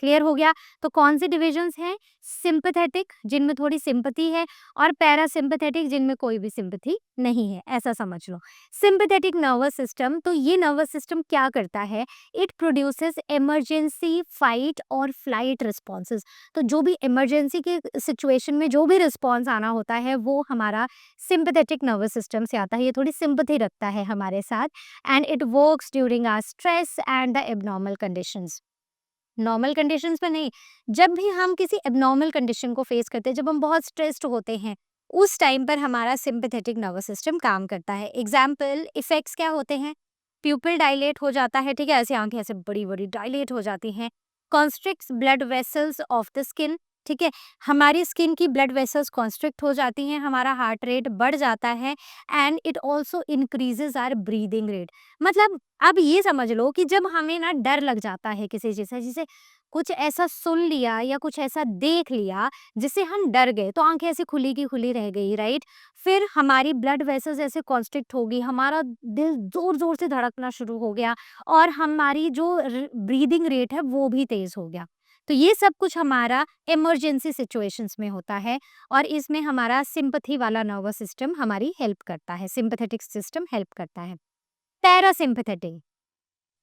क्लियर हो गया। तो कौन सी डिविजन्स हैं, सिंपैथेटिक जिनमें थोड़ी सिंपैथी है, और पैरासिम्पैथेटिक जिनमें कोई भी सिंपैथी नहीं है, ऐसा समझ लो। सिंपैथेटिक नर्वस सिस्टम, तो ये नर्वस सिस्टम क्या करता है, इट प्रोड्यूसेस इमरजेंसी, फाइट और फ्लाइट रिस्पॉन्सेज। तो जो भी इमरजेंसी के सिचुएशन में जो भी रिस्पॉन्स आना होता है वो हमारा सिंपैथेटिक नर्वस सिस्टम से आता है। ये थोड़ी सिंपैथी रखता है हमारे साथ, and it works during our stress and the abnormal conditions. Normal conditions में नहीं, जब भी हम किसी एबनॉर्मल कंडीशन को फेस करते हैं, जब हम बहुत स्ट्रेस्ड होते हैं, उस टाइम पर हमारा सिंपैथेटिक नर्वस सिस्टम काम करता है। एग्जाम्पल इफेक्ट्स क्या होते हैं, प्यूपिल डायलेट हो जाता है, ठीक है, ऐसी आंखें ऐसे बड़ी बड़ी डायलेट हो जाती हैं। Constricts blood vessels of the skin, ठीक है, हमारी स्किन की ब्लड वेसल्स कॉन्स्ट्रिक्ट हो जाती हैं, हमारा हार्ट रेट बढ़ जाता है, and it also increases our breathing rate. मतलब अब ये समझ लो कि जब हमें ना डर लग जाता है किसी चीज़ से, जैसे कुछ ऐसा सुन लिया या कुछ ऐसा देख लिया जिससे हम डर गए, तो आंखें ऐसी खुली की खुली रह गई, राइट। फिर हमारी ब्लड वेसल्स ऐसे कॉन्स्ट्रिक्ट होगी, हमारा दिल जोर जोर से धड़कना शुरू हो गया, और हमारी जो ब्रीदिंग रेट है वो भी तेज हो गया। तो ये सब कुछ हमारा इमरजेंसी सिचुएशंस में होता है, और इसमें हमारा सिंपैथी वाला नर्वस सिस्टम हमारी हेल्प करता है, सिंपैथेटिक सिस्टम हेल्प करता है। पैरासिम्पैथेटिक,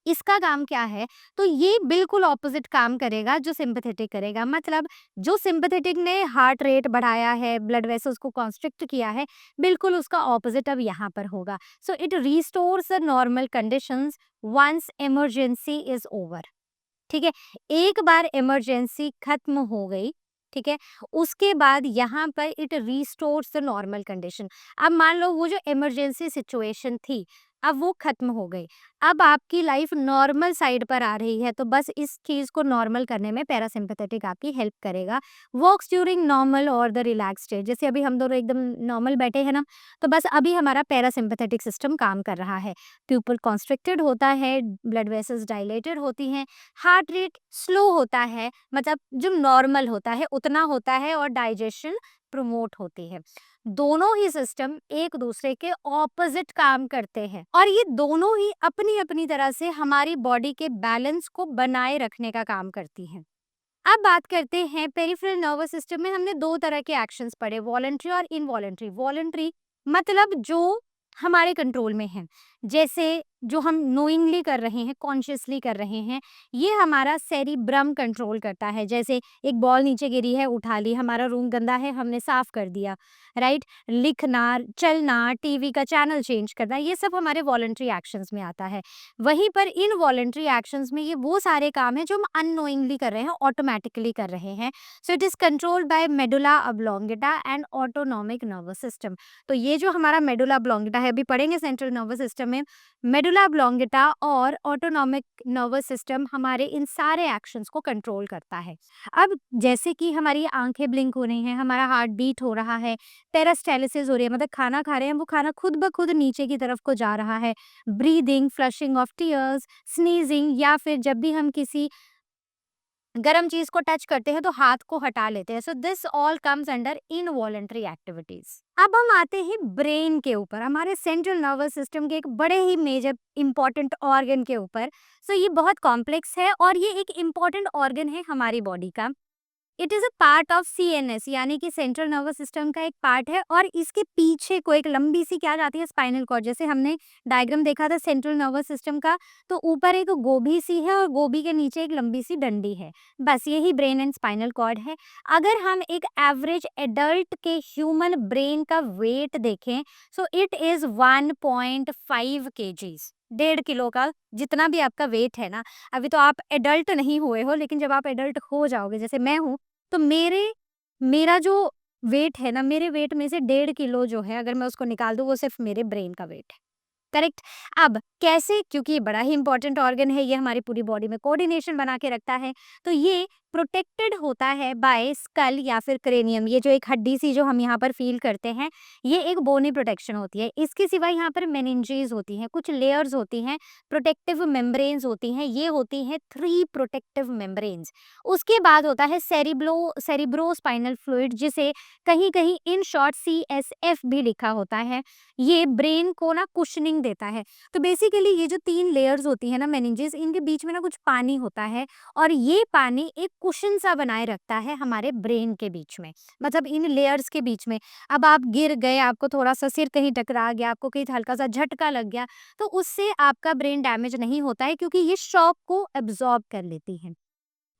इसका काम क्या है, तो ये बिल्कुल ऑपोजिट काम करेगा जो सिंपैथेटिक करेगा। मतलब जो सिंपैथेटिक ने हार्ट रेट बढ़ाया है, ब्लड वेसल्स को कॉन्स्ट्रिक्ट किया है, बिल्कुल उसका ऑपोजिट अब यहाँ पर होगा। So it restores the normal conditions once emergency is over, ठीक है। एक बार इमरजेंसी खत्म हो गई, ठीक है, उसके बाद यहाँ पर it restores the normal condition. अब मान लो वो जो इमरजेंसी सिचुएशन थी, अब वो खत्म हो गई, अब आपकी लाइफ नॉर्मल साइड पर आ रही है, तो बस इस चीज को नॉर्मल करने में पैरासिम्पैथेटिक आपकी हेल्प करेगा। वर्क्स ड्यूरिंग नॉर्मल और द रिलैक्स स्टेज, जैसे अभी हम दोनों एकदम नॉर्मल बैठे हैं ना, तो बस अभी हमारा पैरासिम्पैथेटिक सिस्टम काम कर रहा है। प्यूपिल कॉन्स्ट्रिक्टेड होता है, ब्लड वेसल्स डायलेटेड होती हैं, हार्ट रेट स्लो होता है, मतलब जो नॉर्मल होता है उतना होता है, और डाइजेशन प्रमोट होती है। दोनों ही सिस्टम एक दूसरे के ऑपोजिट काम करते हैं, और ये दोनों ही अपनी अपनी तरह से हमारी बॉडी के बैलेंस को बनाए रखने का काम करती हैं। अब बात करते हैं पेरिफेरल नर्वस सिस्टम में हमने दो तरह के एक्शंस पढ़े, वॉलेंट्री और इनवॉलेंट्री। वॉलेंट्री मतलब जो हमारे कंट्रोल में है, जैसे जो हम नोइंगली कर रहे हैं, कॉन्शियसली कर रहे हैं, ये हमारा सेरिब्रम कंट्रोल करता है। जैसे एक बॉल नीचे गिरी है, उठा ली, हमारा रूम गंदा है, हमने साफ कर दिया, राइट? लिखना, चलना, टीवी का चैनल चेंज करना, ये सब हमारे वॉलंटरी एक्शंस में आता है। वहीं पर इनवॉलंटरी एक्शंस में ये वो सारे काम हैं जो हम अननोइंगली कर रहे हैं, ऑटोमैटिकली कर रहे हैं। So it is controlled by medulla oblongata and autonomic nervous system. तो ये जो हमारा मेडुला ऑब्लोंगेटा है, अभी पढ़ेंगे सेंट्रल नर्वस सिस्टम में, मेडुला ऑब्लोंगेटा और ऑटोनॉमिक नर्वस सिस्टम हमारे इन सारे एक्शंस को कंट्रोल करता है। अब जैसे कि हमारी आंखें ब्लिंक हो रही हैं, हमारा हार्ट बीट हो रहा है, पेरास्टाल्सिस हो रही है, मतलब खाना खा रहे हैं, वो खाना खुद ब खुद नीचे की तरफ को जा रहा है, breathing, flushing of tears, sneezing, या फिर जब भी हम किसी गरम चीज को टच करते हैं तो हाथ को हटा लेते हैं। So this all comes under involuntary activities. अब हम आते हैं ब्रेन के ऊपर, हमारे सेंट्रल नर्वस सिस्टम के एक बड़े ही मेजर इंपॉर्टेंट ऑर्गन के ऊपर। सो ये बहुत कॉम्प्लेक्स है और ये एक इम्पॉर्टेंट ऑर्गन है हमारी बॉडी का। It is a part of CNS, यानी कि सेंट्रल नर्वस सिस्टम का एक पार्ट है, और इसके पीछे को एक लंबी सी क्या जाती है, स्पाइनल कॉर्ड। जैसे हमने डायग्राम देखा था सेंट्रल नर्वस सिस्टम का, तो ऊपर एक गोभी सी है और गोभी के नीचे एक लंबी सी डंडी है, बस यही ब्रेन एंड स्पाइनल कॉर्ड है। अगर हम एक एवरेज एडल्ट के ह्यूमन ब्रेन का वेट देखें, so it is 1.5 kgs, 1.5 kilo का जितना भी आपका वेट है ना। अभी तो आप एडल्ट नहीं हुए हो, लेकिन जब आप एडल्ट हो जाओगे, जैसे मैं हूँ, तो मेरा जो वेट है ना, मेरे वेट में से 1.5 किलो जो है, अगर मैं उसको निकाल दूँ, वो सिर्फ मेरे ब्रेन का वेट है। करेक्ट? अब कैसे? क्योंकि ये बड़ा ही इंपॉर्टेंट ऑर्गन है, ये हमारी पूरी बॉडी में कोऑर्डिनेशन बना के रखता है। तो ये प्रोटेक्टेड होता है बाय स्कल या फिर क्रेनियम, ये जो एक हड्डी सी जो हम यहाँ पर फील करते हैं, ये एक बोनी प्रोटेक्शन होती है। इसके सिवा यहाँ पर मेनिंजेस होती हैं, कुछ लेयर्स होती हैं, प्रोटेक्टिव मेम्ब्रेन्स होती हैं, ये होती हैं 3 प्रोटेक्टिव मेम्ब्रेन्स। उसके बाद होता है सेरिब्रोस्पाइनल फ्लूइड, जिसे कहीं कहीं इन शॉर्ट CSF भी लिखा होता है। ये ब्रेन को ना कुशनिंग देता है। तो बेसिकली ये जो 3 लेयर्स होती है ना मेनिंजेस, इनके बीच में ना कुछ पानी होता है, और ये पानी एक कुशन सा बनाए रखता है हमारे ब्रेन के बीच में, मतलब इन लेयर्स के बीच में। अब आप गिर गए, आपको थोड़ा सा सिर कहीं टकरा गया, आपको कहीं हल्का सा झटका लग गया, तो उससे आपका ब्रेन डैमेज नहीं होता है, क्योंकि ये शॉक को एब्जॉर्ब कर लेती है।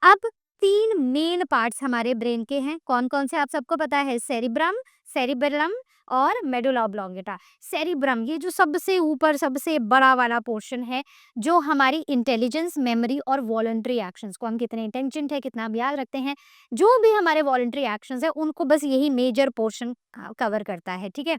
अब 3 मेन पार्ट्स हमारे ब्रेन के हैं, कौन-कौन से आप सबको पता है, सेरिब्रम, सेरिबेलम और मेडुला ऑब्लोंगेटा। सेरिब्रम ये जो सबसे ऊपर सबसे बड़ा वाला पोर्शन है, जो हमारी इंटेलिजेंस, मेमोरी और वॉलंटरी एक्शंस को, हम कितने इंटेलिजेंट है, कितना हम याद रखते हैं, जो भी हमारे वॉलंटरी एक्शंस है, उनको बस यही मेजर पोर्शन कवर करता है, ठीक है?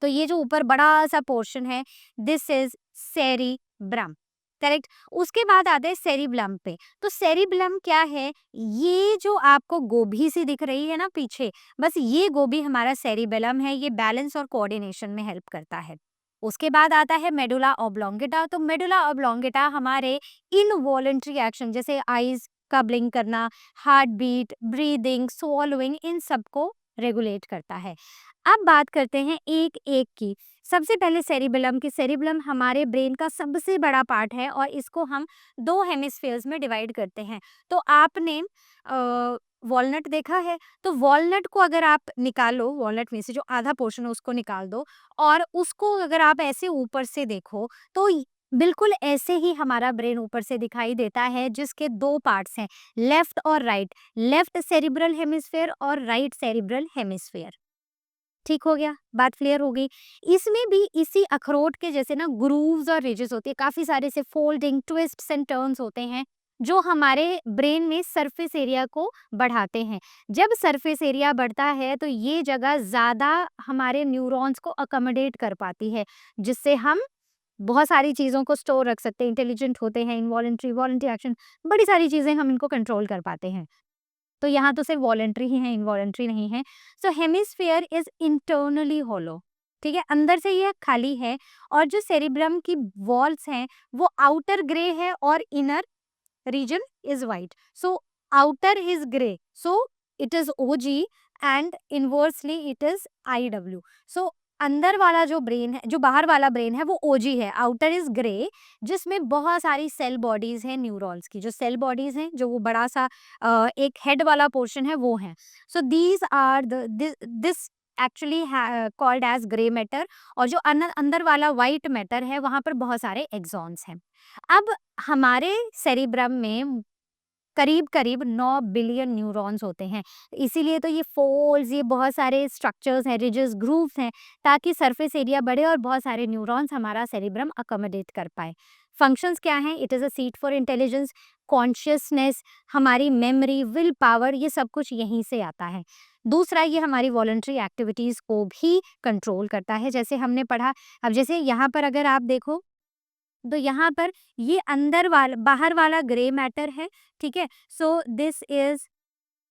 तो ये जो ऊपर बड़ा सा पोर्शन है, दिस इज सेरिब्रम, करेक्ट? उसके बाद आते हैं सेरिब्लम पे। तो सेरिब्लम क्या है? ये जो आपको गोभी सी दिख रही है ना पीछे, बस ये गोभी हमारा सेरिबेलम है, ये बैलेंस और कोऑर्डिनेशन में हेल्प करता है। उसके बाद आता है मेडुला ऑब्लोंगेटा। तो मेडुला ऑब्लोंगेटा हमारे इनवॉलंटरी एक्शन, जैसे आईज का ब्लिंक करना, हार्ट बीट, ब्रीदिंग, swallowing, इन सबको रेगुलेट करता है। अब बात करते हैं एक एक की। सबसे पहले सेरिबेलम की। सेरिबेलम हमारे ब्रेन का सबसे बड़ा पार्ट है, और इसको हम 2 हेमिस्फीयर्स में डिवाइड करते हैं। तो आपने वॉलनट देखा है, तो वॉलनट को अगर आप निकालो, वॉलनट में से जो आधा पोर्शन है उसको निकाल दो, और उसको अगर आप ऐसे ऊपर से देखो, तो बिल्कुल ऐसे ही हमारा ब्रेन ऊपर से दिखाई देता है, जिसके 2 पार्ट्स हैं, लेफ्ट और राइट, लेफ्ट सेरिब्रल हेमिस्फीयर और राइट सेरिब्रल हेमिस्फीयर। ठीक हो गया, बात क्लियर हो गई। इसमें भी इसी अखरोट के जैसे ना ग्रूव्स और रिजेस होती है, काफ़ी सारे से फोल्डिंग, ट्विस्ट्स एंड टर्न्स होते हैं, जो हमारे ब्रेन में सरफेस एरिया को बढ़ाते हैं। जब सरफेस एरिया बढ़ता है, तो ये जगह ज़्यादा हमारे न्यूरॉन्स को अकोमोडेट कर पाती है, जिससे हम बहुत सारी चीज़ों को स्टोर रख सकते हैं, इंटेलिजेंट होते हैं, इनवॉलंटरी, वॉलंटरी एक्शन, बड़ी सारी चीज़ें हम इनको कंट्रोल कर पाते हैं। तो यहाँ तो सिर्फ वॉलंटरी ही है, इनवॉलंटरी नहीं है। सो हेमिस्फीयर इज इंटरनली होलो, ठीक है, अंदर से ये खाली है, और जो सेरिब्रम की वॉल्स हैं, वो आउटर ग्रे है और inner region is white. So outer is grey, so it is OG, and inversely it is IW। सो अंदर वाला जो ब्रेन है, जो बाहर वाला ब्रेन है, वो OG है, आउटर इज ग्रे, जिसमें बहुत सारी सेल बॉडीज हैं न्यूरॉन्स की। जो सेल बॉडीज हैं, जो वो बड़ा सा एक हेड वाला पोर्शन है, वो है। So these are this actually called as grey matter, और जो अंदर वाला व्हाइट मैटर है वहाँ पर बहुत सारे एक्सॉन्स हैं। अब हमारे सेरिब्रम में करीब-करीब 9 बिलियन न्यूरॉन्स होते हैं। इसीलिए तो ये फोल्ड्स, ये बहुत सारे स्ट्रक्चर्स हैं, रिजेस, ग्रूव्स हैं, ताकि सरफेस एरिया बढ़े और बहुत सारे न्यूरॉन्स हमारा सेरिब्रम अकोमोडेट कर पाए। फंक्शंस क्या हैं? It is a seat for intelligence, consciousness, हमारी मेमोरी, विल पावर, ये सब कुछ यहीं से आता है। दूसरा, ये हमारी वॉलंटरी एक्टिविटीज़ को भी कंट्रोल करता है, जैसे हमने पढ़ा। अब जैसे यहाँ पर अगर आप देखो, तो यहाँ पर ये बाहर वाला ग्रे मैटर है, ठीक है? सो दिस इज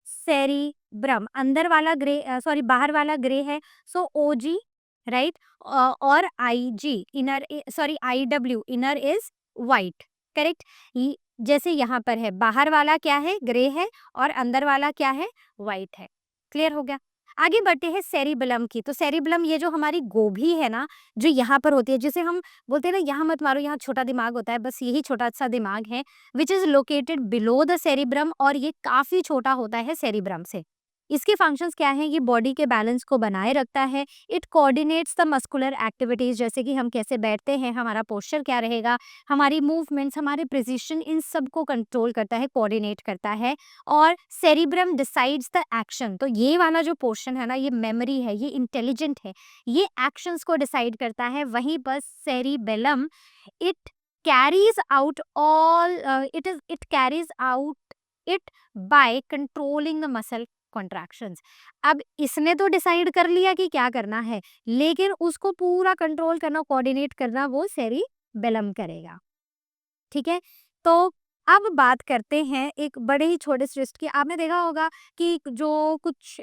सेरिब्रम। अंदर वाला ग्रे, सॉरी, बाहर वाला ग्रे है, सो ओजी, राइट? और IG inner, sorry, IW inner is white, correct? जैसे यहाँ पर है, बाहर वाला क्या है? ग्रे है, और अंदर वाला क्या है? वाइट है। क्लियर हो गया? आगे बढ़ते हैं सेरिबेलम की। तो सेरिबेलम, ये जो हमारी गोभी है ना, जो यहाँ पर होती है, जिसे हम बोलते हैं ना, यहाँ मत मारो, यहाँ छोटा दिमाग होता है, बस यही छोटा सा दिमाग है, which is located below the cerebrum, और ये काफी छोटा होता है सेरिब्रम से। इसके फंक्शंस क्या हैं? ये बॉडी के बैलेंस को बनाए रखता है। It coordinates the muscular activities, जैसे कि हम कैसे बैठते हैं, हमारा पोस्चर क्या रहेगा, हमारी मूवमेंट्स, हमारे प्रिसिशन, इन सब को कंट्रोल करता है, कोऑर्डिनेट करता है। और सेरिब्रम डिसाइड्स द एक्शन। तो ये वाला जो पोर्शन है ना, ये मेमोरी है, ये इंटेलिजेंट है, ये एक्शंस को डिसाइड करता है। वहीं पर cerebellum, it carries out all, it carries out it by controlling the muscle contractions. अब इसने तो डिसाइड कर लिया कि क्या करना है, लेकिन उसको पूरा कंट्रोल करना, कोऑर्डिनेट करना, वो सेरिबेलम करेगा, ठीक है? तो अब बात करते हैं एक बड़े ही छोटे से ट्विस्ट की। आपने देखा होगा कि जो कुछ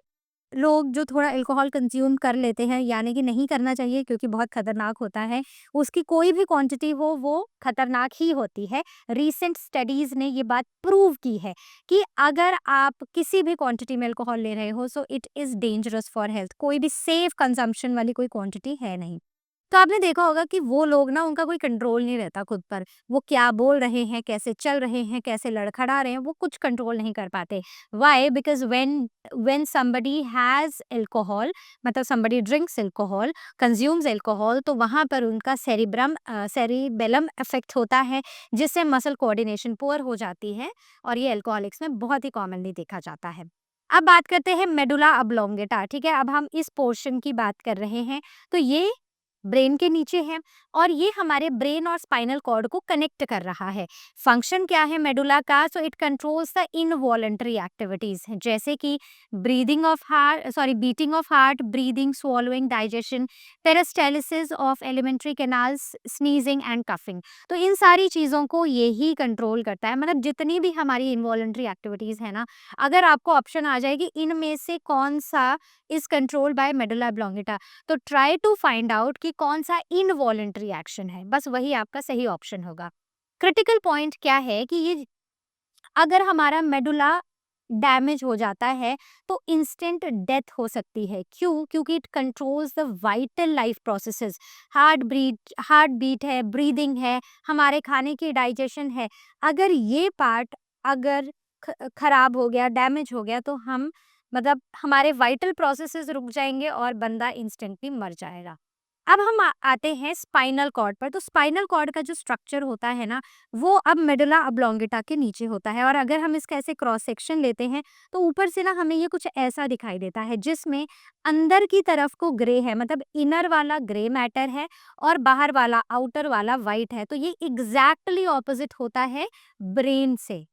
लोग जो थोड़ा अल्कोहल कंज्यूम कर लेते हैं, यानी कि नहीं करना चाहिए क्योंकि बहुत खतरनाक होता है, उसकी कोई भी क्वांटिटी हो वो खतरनाक ही होती है। रीसेंट स्टडीज ने ये बात प्रूव की है कि अगर आप किसी भी क्वांटिटी में अल्कोहल ले रहे हो, so it is dangerous for health. कोई भी सेफ कंजम्पशन वाली कोई क्वांटिटी है नहीं। तो आपने देखा होगा कि वो लोग ना, उनका कोई कंट्रोल नहीं रहता खुद पर। वो क्या बोल रहे हैं, कैसे चल रहे हैं, कैसे लड़खड़ा रहे हैं, वो कुछ कंट्रोल नहीं कर पाते। Why? Because when somebody has alcohol, मतलब somebody drinks alcohol, consumes alcohol, तो वहाँ पर उनका सेरिबेलम अफेक्ट होता है, जिससे मसल कोऑर्डिनेशन पुअर हो जाती है, और ये अल्कोहलिक्स में बहुत ही कॉमनली देखा जाता है। अब बात करते हैं मेडुला ऑब्लोंगेटा, ठीक है? अब हम इस पोर्शन की बात कर रहे हैं। तो ये ब्रेन के नीचे है, और ये हमारे ब्रेन और स्पाइनल कॉर्ड को कनेक्ट कर रहा है। फंक्शन क्या है मेडुला का? So it controls the involuntary activities, जैसे कि beating of heart, breathing, swallowing, digestion, peristalsis of alimentary canals, sneezing and coughing. तो इन सारी चीज़ों को ये ही कंट्रोल करता है। मतलब जितनी भी हमारी इनवॉलंटरी एक्टिविटीज़ है ना, अगर आपको ऑप्शन आ जाएगी इनमें से कौन सा is control by medulla oblongata, तो ट्राई टू फाइंड आउट कि कौन सा इनवॉलंटरी एक्शन है, बस वही आपका सही ऑप्शन होगा। क्रिटिकल पॉइंट क्या है कि ये, अगर हमारा मेडुला डैमेज हो जाता है, तो इंस्टेंट डेथ हो सकती है। क्यों? क्योंकि it controls the vital life processes. Heartbeat है, ब्रीदिंग है, हमारे खाने की डाइजेशन है। अगर ये पार्ट अगर खराब हो गया, डैमेज हो गया, तो हम, मतलब हमारे वाइटल प्रोसेसेस रुक जाएंगे और बंदा इंस्टेंटली मर जाएगा। अब हम आते हैं स्पाइनल कॉर्ड पर। तो स्पाइनल कॉर्ड का जो स्ट्रक्चर होता है ना, वो अब मेडुला ऑब्लोंगेटा के नीचे होता है, और अगर हम इसका ऐसे क्रॉस सेक्शन लेते हैं, तो ऊपर से ना हमें ये कुछ ऐसा दिखाई देता है, जिसमें अंदर की तरफ को ग्रे है, मतलब इनर वाला ग्रे मैटर है, और बाहर वाला, आउटर वाला वाइट है। तो ये एग्जैक्टली ऑपोजिट होता है ब्रेन से,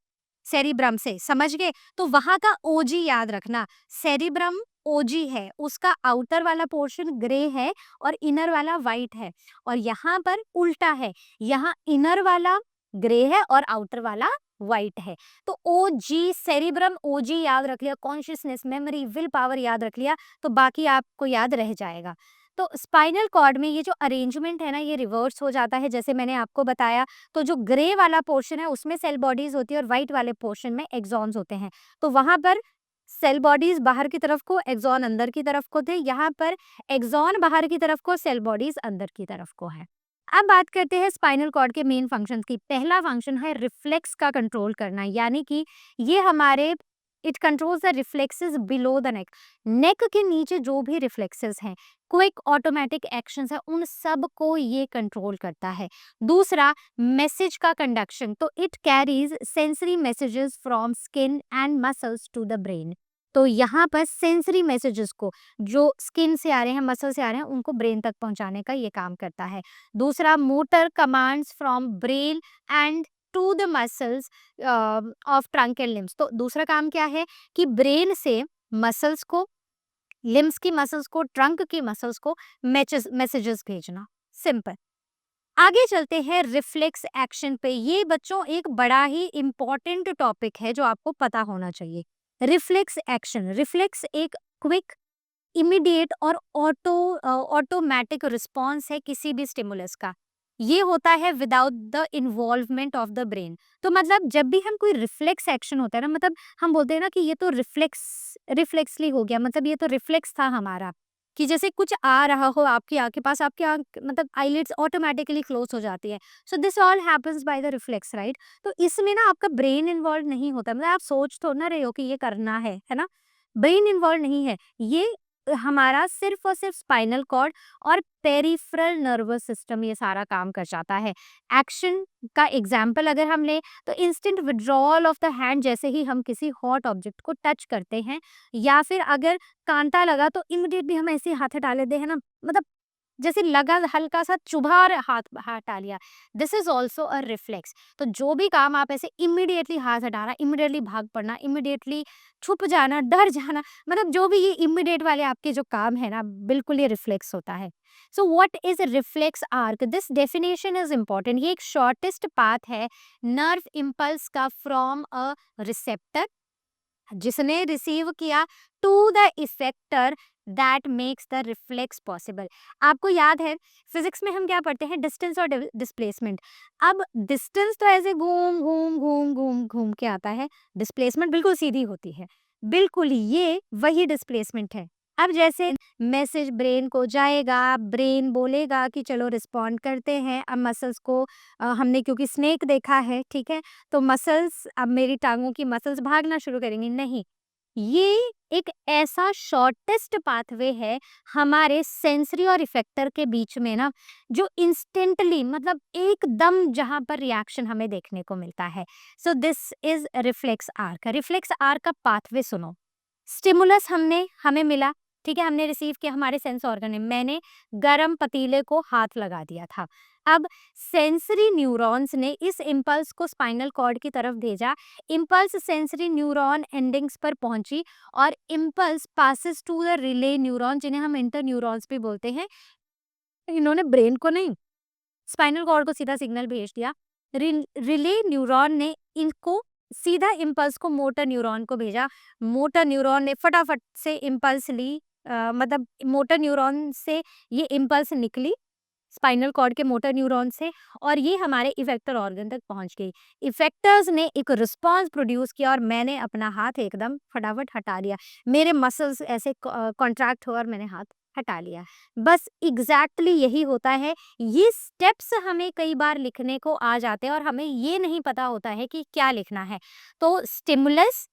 सेरिब्रम से, समझ गए? तो वहां का ओजी याद रखना, सेरिब्रम ओजी है, उसका आउटर वाला पोर्शन ग्रे है और इनर वाला वाइट है, और यहाँ पर उल्टा है, यहाँ इनर वाला ग्रे है और आउटर वाला वाइट है। तो ओजी, सेरिब्रम ओजी याद रख लिया, कॉन्शियसनेस, मेमोरी, विल पावर याद रख लिया, तो बाकी आपको याद रह जाएगा। तो स्पाइनल कॉर्ड में ये जो अरेंजमेंट है ना, ये रिवर्स हो जाता है, जैसे मैंने आपको बताया। तो जो ग्रे वाला पोर्शन है उसमें सेल बॉडीज होती है, और व्हाइट वाले पोर्शन में एक्सॉन्स होते हैं। तो वहां पर सेल बॉडीज बाहर की तरफ को, एक्सॉन अंदर की तरफ को थे। यहाँ पर एक्सॉन बाहर की तरफ को, सेल बॉडीज अंदर की तरफ को है। अब बात करते हैं स्पाइनल कॉर्ड के मेन फंक्शंस की। पहला फंक्शन है रिफ्लेक्स का कंट्रोल करना, यानी कि ये हमारे it controls the reflexes below the neck. Neck के नीचे जो भी रिफ्लेक्सेस हैं, क्विक ऑटोमेटिक एक्शंस है, उन सब को ये कंट्रोल करता है। दूसरा, मैसेज का कंडक्शन, तो it carries sensory messages from skin and muscles to the brain. तो यहाँ पर सेंसरी मैसेजेस को जो स्किन से आ रहे हैं, मसल से आ रहे हैं, उनको ब्रेन तक पहुंचाने का ये काम करता है। दूसरा, motor commands from brain and to the muscles of trunk and limbs. तो दूसरा काम क्या है कि ब्रेन से मसल्स को, लिम्स की मसल्स को, ट्रंक की मसल्स को मैसेजेस भेजना। सिंपल। आगे चलते हैं रिफ्लेक्स एक्शन पे। ये बच्चों एक बड़ा ही इंपॉर्टेंट टॉपिक है जो आपको पता होना चाहिए। रिफ्लेक्स एक्शन, रिफ्लेक्स एक क्विक, इमीडिएट और ऑटोमेटिक रिस्पॉन्स है किसी भी स्टिमुलस का। ये होता है without the involvement of the brain. तो मतलब जब भी हम कोई रिफ्लेक्स एक्शन होता है ना, मतलब हम बोलते हैं ना कि ये तो रिफ्लेक्सली हो गया, मतलब ये तो रिफ्लेक्स था हमारा, कि जैसे कुछ आ रहा हो आपकी आँख के पास, आपकी आँख मतलब आईलिड्स ऑटोमेटिकली क्लोज हो जाती है। So this all happens by the reflex, right? तो इसमें ना आपका ब्रेन इन्वॉल्व नहीं होता, मतलब आप सोच तो ना रहे हो कि ये करना है ना? ब्रेन इन्वॉल्व नहीं है। ये हमारा सिर्फ और सिर्फ स्पाइनल कॉर्ड और पेरिफेरल नर्वस सिस्टम ये सारा काम कर जाता है। एक्शन का एग्जाम्पल अगर हम लें तो instant withdrawal of the hand, जैसे ही हम किसी हॉट ऑब्जेक्ट को टच करते हैं, या फिर अगर कांटा लगा तो इमिडिएटली हम ऐसे हाथ हटा लेते हैं ना, मतलब जैसे लगा हल्का सा चुभा और हाथ हटा लिया। This is also a reflex. तो जो भी काम आप ऐसे इमिडिएटली हाथ हटाना, इमिडिएटली भाग पड़ना, इमिडिएटली छुप जाना, डर जाना, मतलब जो भी ये इमिडिएट वाले आपके जो काम है ना, बिल्कुल ये रिफ्लेक्स होता है। So what is reflex arc? This definition is important. ये एक शॉर्टेस्ट पाथ है नर्व इम्पल्स का फ्रॉम अ रिसेप्टर, जिसने रिसीव किया, to the effector that makes the reflex possible. आपको याद है फिजिक्स में हम क्या पढ़ते हैं? डिस्टेंस और डिस्प्लेसमेंट। अब डिस्टेंस तो ऐसे घूम घूम घूम घूम घूम के आता है, डिस्प्लेसमेंट बिल्कुल सीधी होती है। बिल्कुल ये वही डिस्प्लेसमेंट है। अब जैसे मैसेज ब्रेन को जाएगा, ब्रेन बोलेगा कि चलो रिस्पॉन्ड करते हैं। अब मसल्स को हमने क्योंकि स्नेक देखा है, ठीक है, तो मसल्स, अब मेरी टांगों की मसल्स भागना शुरू करेंगी, नहीं। ये एक ऐसा शॉर्टेस्ट पाथवे है हमारे सेंसरी और इफेक्टर के बीच में ना, जो इंस्टेंटली, मतलब एकदम जहां पर रिएक्शन हमें देखने को मिलता है। सो this is reflex arc. Reflex arc का पाथवे सुनो। स्टिमुलस हमें मिला, ठीक है, हमने रिसीव किया, हमारे सेंस ऑर्गन ने, मैंने गरम पतीले को हाथ लगा दिया था। अब सेंसरी न्यूरॉन्स ने इस इम्पल्स को स्पाइनल कॉर्ड की तरफ भेजा। इम्पल्स सेंसरी न्यूरॉन एंडिंग्स पर पहुंची और impulse passes to the relay neuron, जिन्हें हम इंटर न्यूरॉन्स भी बोलते हैं। इन्होंने ब्रेन को नहीं, स्पाइनल कॉर्ड को सीधा सिग्नल भेज दिया। रिले न्यूरॉन ने इनको सीधा इम्पल्स को मोटर न्यूरॉन को भेजा। मोटर न्यूरॉन ने फटाफट से इम्पल्स ली, मतलब मोटर न्यूरॉन से ये इम्पल्स निकली स्पाइनल कॉर्ड के मोटर न्यूरॉन से, और ये हमारे इफेक्टर ऑर्गन तक पहुंच गई। इफेक्टर्स ने एक रिस्पांस प्रोड्यूस किया और मैंने अपना हाथ एकदम फटाफट हटा लिया। मेरे मसल्स ऐसे कॉन्ट्रैक्ट हुआ और मैंने हाथ हटा लिया। बस एग्जैक्टली यही होता है। ये स्टेप्स हमें कई बार लिखने को आ जाते हैं और हमें ये नहीं पता होता है कि क्या लिखना है। तो stimulus,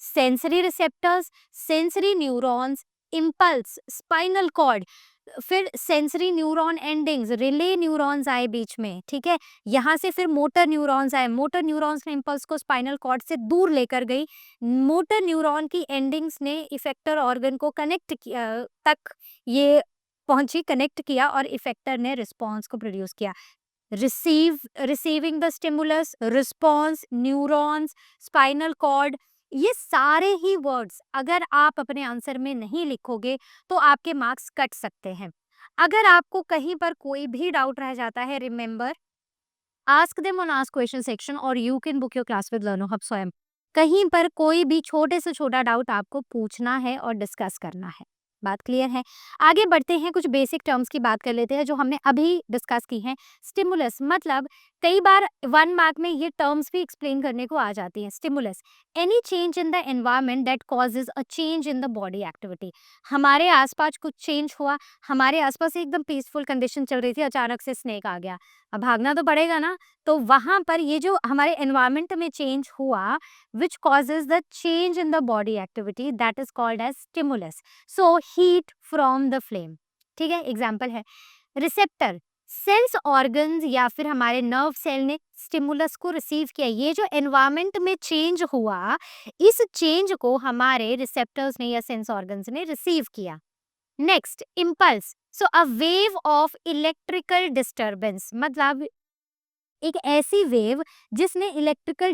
sensory receptors, sensory neurons, impulse, spinal cord, फिर sensory neuron endings, relay neurons आए बीच में, ठीक है, यहाँ से फिर मोटर न्यूरॉन्स आए। मोटर न्यूरॉन्स ने इम्पल्स को स्पाइनल कॉर्ड से दूर लेकर गई। मोटर न्यूरॉन की एंडिंग्स ने इफेक्टर ऑर्गन को कनेक्ट किया, तक ये पहुंची, कनेक्ट किया, और इफेक्टर ने रिस्पॉन्स को प्रोड्यूस किया। Receiving the stimulus, response, neurons, spinal cord, ये सारे ही वर्ड्स अगर आप अपने आंसर में नहीं लिखोगे तो आपके मार्क्स कट सकते हैं। अगर आपको कहीं पर कोई भी डाउट रह जाता है, remember, ask them on ask question section और you can book your class with Learno Hub स्वयं। कहीं पर कोई भी छोटे से छोटा डाउट आपको पूछना है और डिस्कस करना है। बात क्लियर है? आगे बढ़ते हैं, कुछ बेसिक टर्म्स की बात कर लेते हैं जो हमने अभी डिस्कस की हैं। स्टिमुलस मतलब कई बार 1 मार्क में ये टर्म्स भी एक्सप्लेन करने को आ जाती हैं। Stimulus any change in the environment that causes a change in the body activity. हमारे आसपास कुछ चेंज हुआ, हमारे आसपास एकदम पीसफुल कंडीशन चल रही थी, अचानक से स्नेक आ गया। अब भागना तो पड़ेगा ना, तो वहां पर ये जो हमारे एनवायरनमेंट में चेंज हुआ which causes the change in the body activity that is called as stimulus. So heat from the flame, ठीक है। एग्जाम्पल है रिसेप्टर, सेंस ऑर्गन्स या फिर हमारे नर्व सेल ने स्टिमुलस को रिसीव किया। ये जो एनवायरनमेंट में चेंज हुआ, इस चेंज को हमारे रिसेप्टर्स ने या सेंस ऑर्गन्स ने रिसीव किया। Next impulse, so a wave of electrical disturbance मतलब एक ऐसी वेव जिसने इलेक्ट्रिकल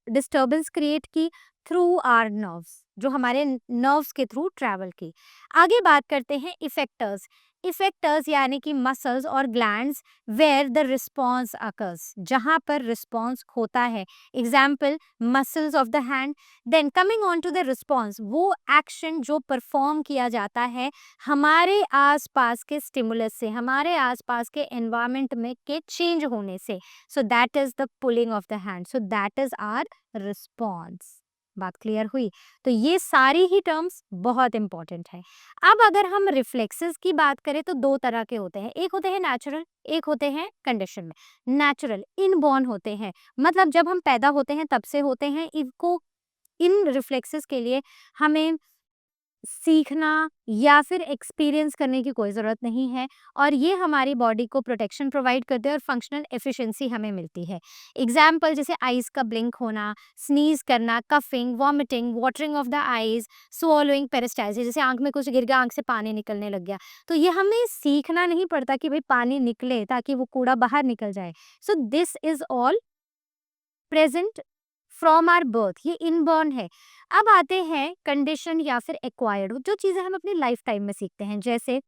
डिस्टर्बेंस क्रिएट की थ्रू आर नर्व्स, जो हमारे नर्व्स के थ्रू ट्रैवल की। आगे बात करते हैं इफेक्टर्स। इफेक्टर्स यानी कि मसल्स और glands where the response occurs, जहां पर रिस्पॉन्स होता है। Example muscles of the hand. Then coming on to the response, वो एक्शन जो परफॉर्म किया जाता है हमारे आसपास के स्टिमुलस से, हमारे आसपास के एनवायरनमेंट में के चेंज होने से। So that is the pulling of the hand. So that is our response. बात क्लियर हुई? तो ये सारी ही टर्म्स बहुत इंपॉर्टेंट है। अब अगर हम रिफ्लेक्सेस की बात करें तो दो तरह के होते हैं, एक होते हैं नेचुरल, एक होते हैं कंडीशन में। नेचुरल इनबॉर्न होते हैं, मतलब जब हम पैदा होते हैं तब से होते हैं। इनको इन रिफ्लेक्सेस के लिए हमें सीखना या फिर एक्सपीरियंस करने की कोई ज़रूरत नहीं है, और ये हमारी बॉडी को प्रोटेक्शन प्रोवाइड करते हैं और फंक्शनल एफिशिएंसी हमें मिलती है। एग्जाम्पल जैसे आइज़ का ब्लिंक होना, स्नीज़ करना, coughing, vomiting, watering of the eyes, swallowing, peristalsis, जैसे आँख में कुछ गिर गया, आँख से पानी निकलने लग गया। तो ये हमें सीखना नहीं पड़ता कि भई पानी निकले ताकि वो कूड़ा बाहर निकल जाए। So this is all present from our birth, ये इनबॉर्न है। अब आते हैं कंडीशन या फिर एक्वायर्ड, जो चीज़ें हम अपनी लाइफ टाइम में सीखते हैं, जैसे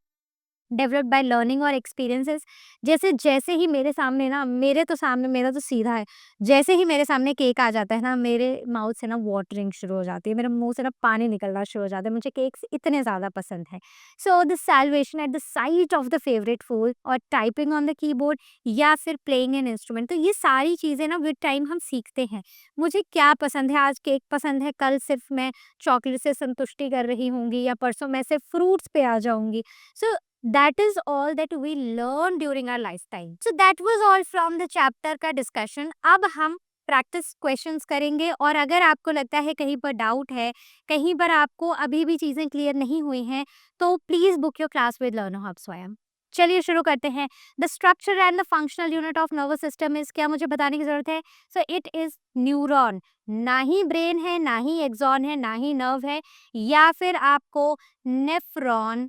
डेवलप्ड बाय लर्निंग और एक्सपीरियंसेस। जैसे जैसे ही मेरे सामने ना, मेरे तो सामने, मेरा तो सीधा है, जैसे ही मेरे सामने केक आ जाता है ना, मेरे माउथ से ना वाटरिंग शुरू हो जाती है, मेरे मुंह से ना पानी निकलना शुरू हो जाता है, मुझे केक्स इतने ज़्यादा पसंद है। So the salvation at the site of the favourite food, और टाइपिंग ऑन द कीबोर्ड, या फिर प्लेइंग एन इंस्ट्रूमेंट। तो ये सारी चीज़ें ना विद टाइम हम सीखते हैं। मुझे क्या पसंद है, आज केक पसंद है, कल सिर्फ मैं चॉकलेट से संतुष्टि कर रही होंगी, या परसों मैं सिर्फ फ्रूट्स पे आ जाऊंगी। सो that is all that we learn during our lifetime. So that was all from the chapter का discussion. अब हम प्रैक्टिस क्वेश्चंस करेंगे, और अगर आपको लगता है कहीं पर डाउट है, कहीं पर आपको अभी भी चीज़ें क्लियर नहीं हुई हैं, तो please book your class with Learno Hub स्वयं। चलिए शुरू करते हैं। The structure and the functional unit of nervous system is, क्या मुझे बताने की जरूरत है? So it is neuron. ना ही ब्रेन है, ना ही एक्सॉन है, ना ही नर्व है, या फिर आपको नेफ्रॉन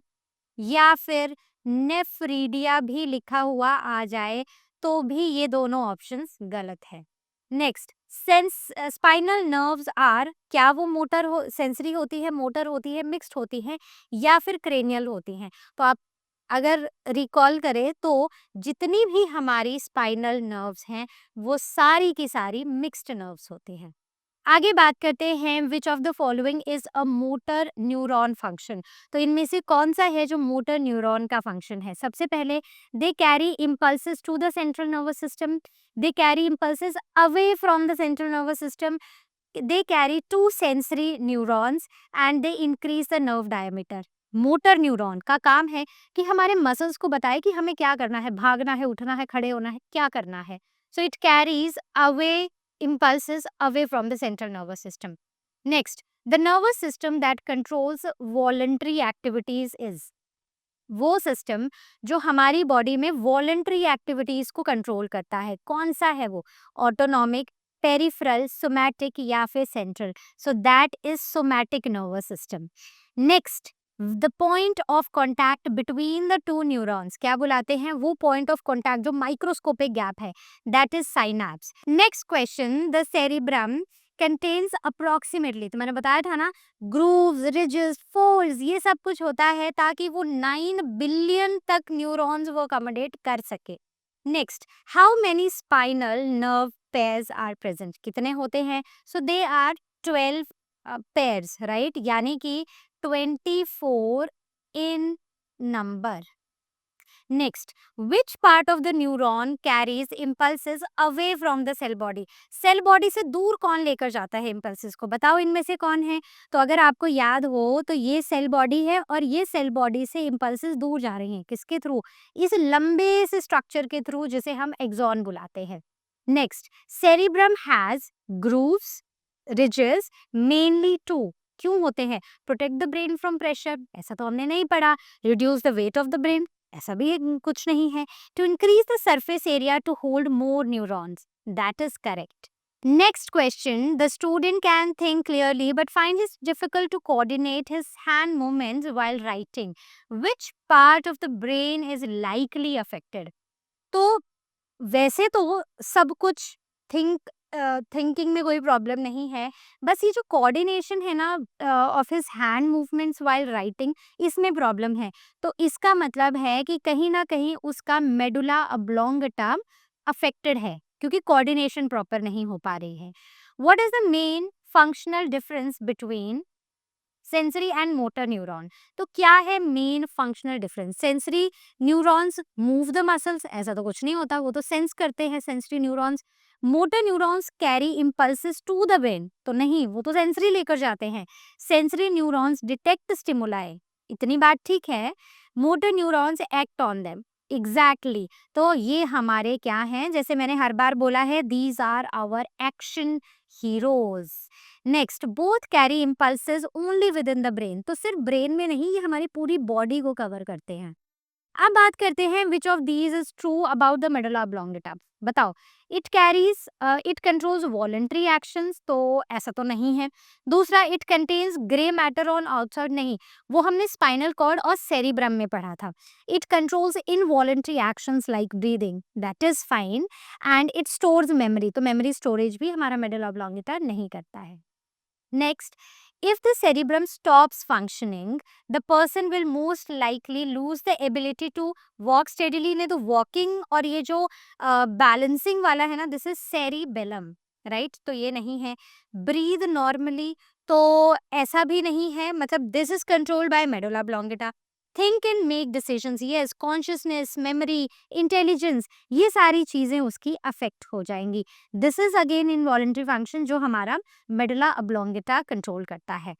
या फिर नेफ्रीडिया भी लिखा हुआ आ जाए तो भी ये दोनों ऑप्शंस गलत है। Next, sense spinal nerves are, क्या वो मोटर हो, सेंसरी होती है, मोटर होती है, मिक्स्ड होती है, या फिर क्रेनियल होती हैं? तो आप अगर रिकॉल करें तो जितनी भी हमारी स्पाइनल नर्व्स हैं वो सारी की सारी मिक्स्ड नर्व्स होती हैं। आगे बात करते हैं, which of the following is a motor neuron function. तो इनमें से कौन सा है जो मोटर न्यूरॉन का फंक्शन है? सबसे पहले, they carry impulses to the central nervous system, they carry impulses away from the central nervous system, they carry to sensory neurons, and they increase the nerve diameter. Motor neuron का काम है कि हमारे muscles को बताए कि हमें क्या करना है, भागना है, उठना है, खड़े होना है, क्या करना है। So it carries away impulses away from the central nervous system. Next, the nervous system that controls voluntary activities is, वो सिस्टम जो हमारी बॉडी में वॉलंटरी एक्टिविटीज को कंट्रोल करता है, कौन सा है वो? ऑटोनॉमिक, पेरिफेरल, सोमैटिक, या फिर central? So that is somatic nervous system. Next, the point of contact between the two neurons, क्या बुलाते हैं वो पॉइंट ऑफ कॉन्टैक्ट जो माइक्रोस्कोपिक गैप है? That is synapse. Next question, the cerebrum contains approximately, तो मैंने बताया था ना, ग्रूव्स, रिजेस, फोल्ड्स, ये सब कुछ होता है ताकि वो 9 बिलियन तक न्यूरॉन्स वो अकोमोडेट कर सके। Next, how many spinal nerve pairs are present, कितने होते हैं? So they are 12 pairs, right, यानी कि 24 in number. Next, which part of the neuron carries impulses away from the cell body? Cell body से दूर कौन लेकर जाता है impulses को? बताओ इनमें से कौन है? तो अगर आपको याद हो तो ये cell body है और ये cell body से impulses दूर जा रही हैं किसके थ्रू? इस लंबे से स्ट्रक्चर के थ्रू जिसे हम एक्सॉन बुलाते हैं. Next, cerebrum has grooves, ridges, mainly two. क्यों होते हैं? Protect the brain from pressure. ऐसा तो हमने नहीं पढ़ा. Reduce the weight of the brain. ऐसा भी कुछ नहीं है. To increase the surface area to hold more neurons. That is correct. Next question. The student can think clearly but finds it difficult to coordinate his hand movements while writing. Which part of the brain is likely affected? तो वैसे तो सब कुछ thinking में कोई problem नहीं है, बस ये जो कोऑर्डिनेशन है ना of his hand movements while writing, इसमें प्रॉब्लम है. तो इसका मतलब है कि कहीं ना कहीं उसका मेडुला ऑब्लोंगेटा अफेक्टेड है क्योंकि कोऑर्डिनेशन प्रॉपर नहीं हो पा रही है. What is the main functional difference between sensory and motor neuron? तो क्या है main functional difference? Sensory neurons move the muscles, ऐसा तो कुछ नहीं होता, वो तो सेंस करते हैं sensory neurons. Motor neurons carry impulses to the brain, तो नहीं, वो तो सेंसरी लेकर जाते हैं. सेंसरी न्यूरॉन्स डिटेक्ट स्टिमुलाई, इतनी बात ठीक है. Motor neurons act on them. Exactly. तो ये हमारे क्या हैं, जैसे मैंने हर बार बोला है, these are our action heroes. Next, both carry impulses only within the brain. तो सिर्फ ब्रेन में नहीं, ये हमारी पूरी बॉडी को कवर करते हैं. अब बात करते हैं which of these is true about the medulla oblongata. बताओ. इट कंट्रोल्स वॉलंटरी एक्शंस, तो ऐसा तो नहीं है. दूसरा, it contains grey matter on outside, नहीं, वो हमने स्पाइनल कॉर्ड और सेरिब्रम में पढ़ा था. It controls involuntary actions like breathing, that is fine. And it stores memory, तो मेमोरी स्टोरेज भी हमारा मेडुला ऑब्लोंगेटा नहीं करता है. Next, if the cerebrum stops functioning, the person will most likely lose the ability to walk steadily. ने तो walking और ये जो balancing वाला है ना, this is cerebellum, right? तो ये नहीं है. Breathe normally, तो ऐसा भी नहीं है, मतलब this is controlled by medulla oblongata. Think and make decisions, yes. Consciousness, memory, intelligence, ये सारी चीजें उसकी अफेक्ट हो जाएंगी. This is again involuntary function जो हमारा मेडुला ऑब्लोंगेटा कंट्रोल करता है.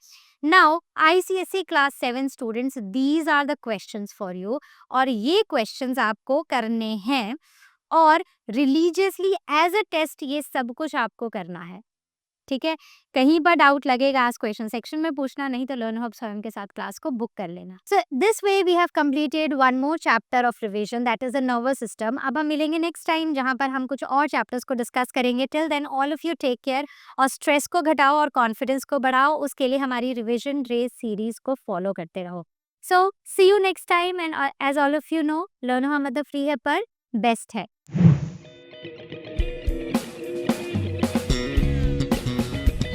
Now ICSE class 7 students, these are the questions for you, और ये क्वेश्चंस आपको करने हैं और रिलीजियसली एज अ टेस्ट ये सब कुछ आपको करना है. ठीक है. कहीं पर डाउट लगेगा आज क्वेश्चन सेक्शन में पूछना, नहीं तो लर्न हब स्वयं के साथ क्लास को बुक कर लेना. So this way we have completed one more chapter of revision, that is the nervous system. अब हम मिलेंगे नेक्स्ट टाइम जहां पर हम कुछ और चैप्टर्स को डिस्कस करेंगे. Till then all of you take care, और स्ट्रेस को घटाओ और कॉन्फिडेंस को बढ़ाओ. उसके लिए हमारी रिविजन रेस सीरीज को फॉलो करते रहो. So see you next time, and as all of you know, Learn Hub मतलब फ्री है पर बेस्ट है.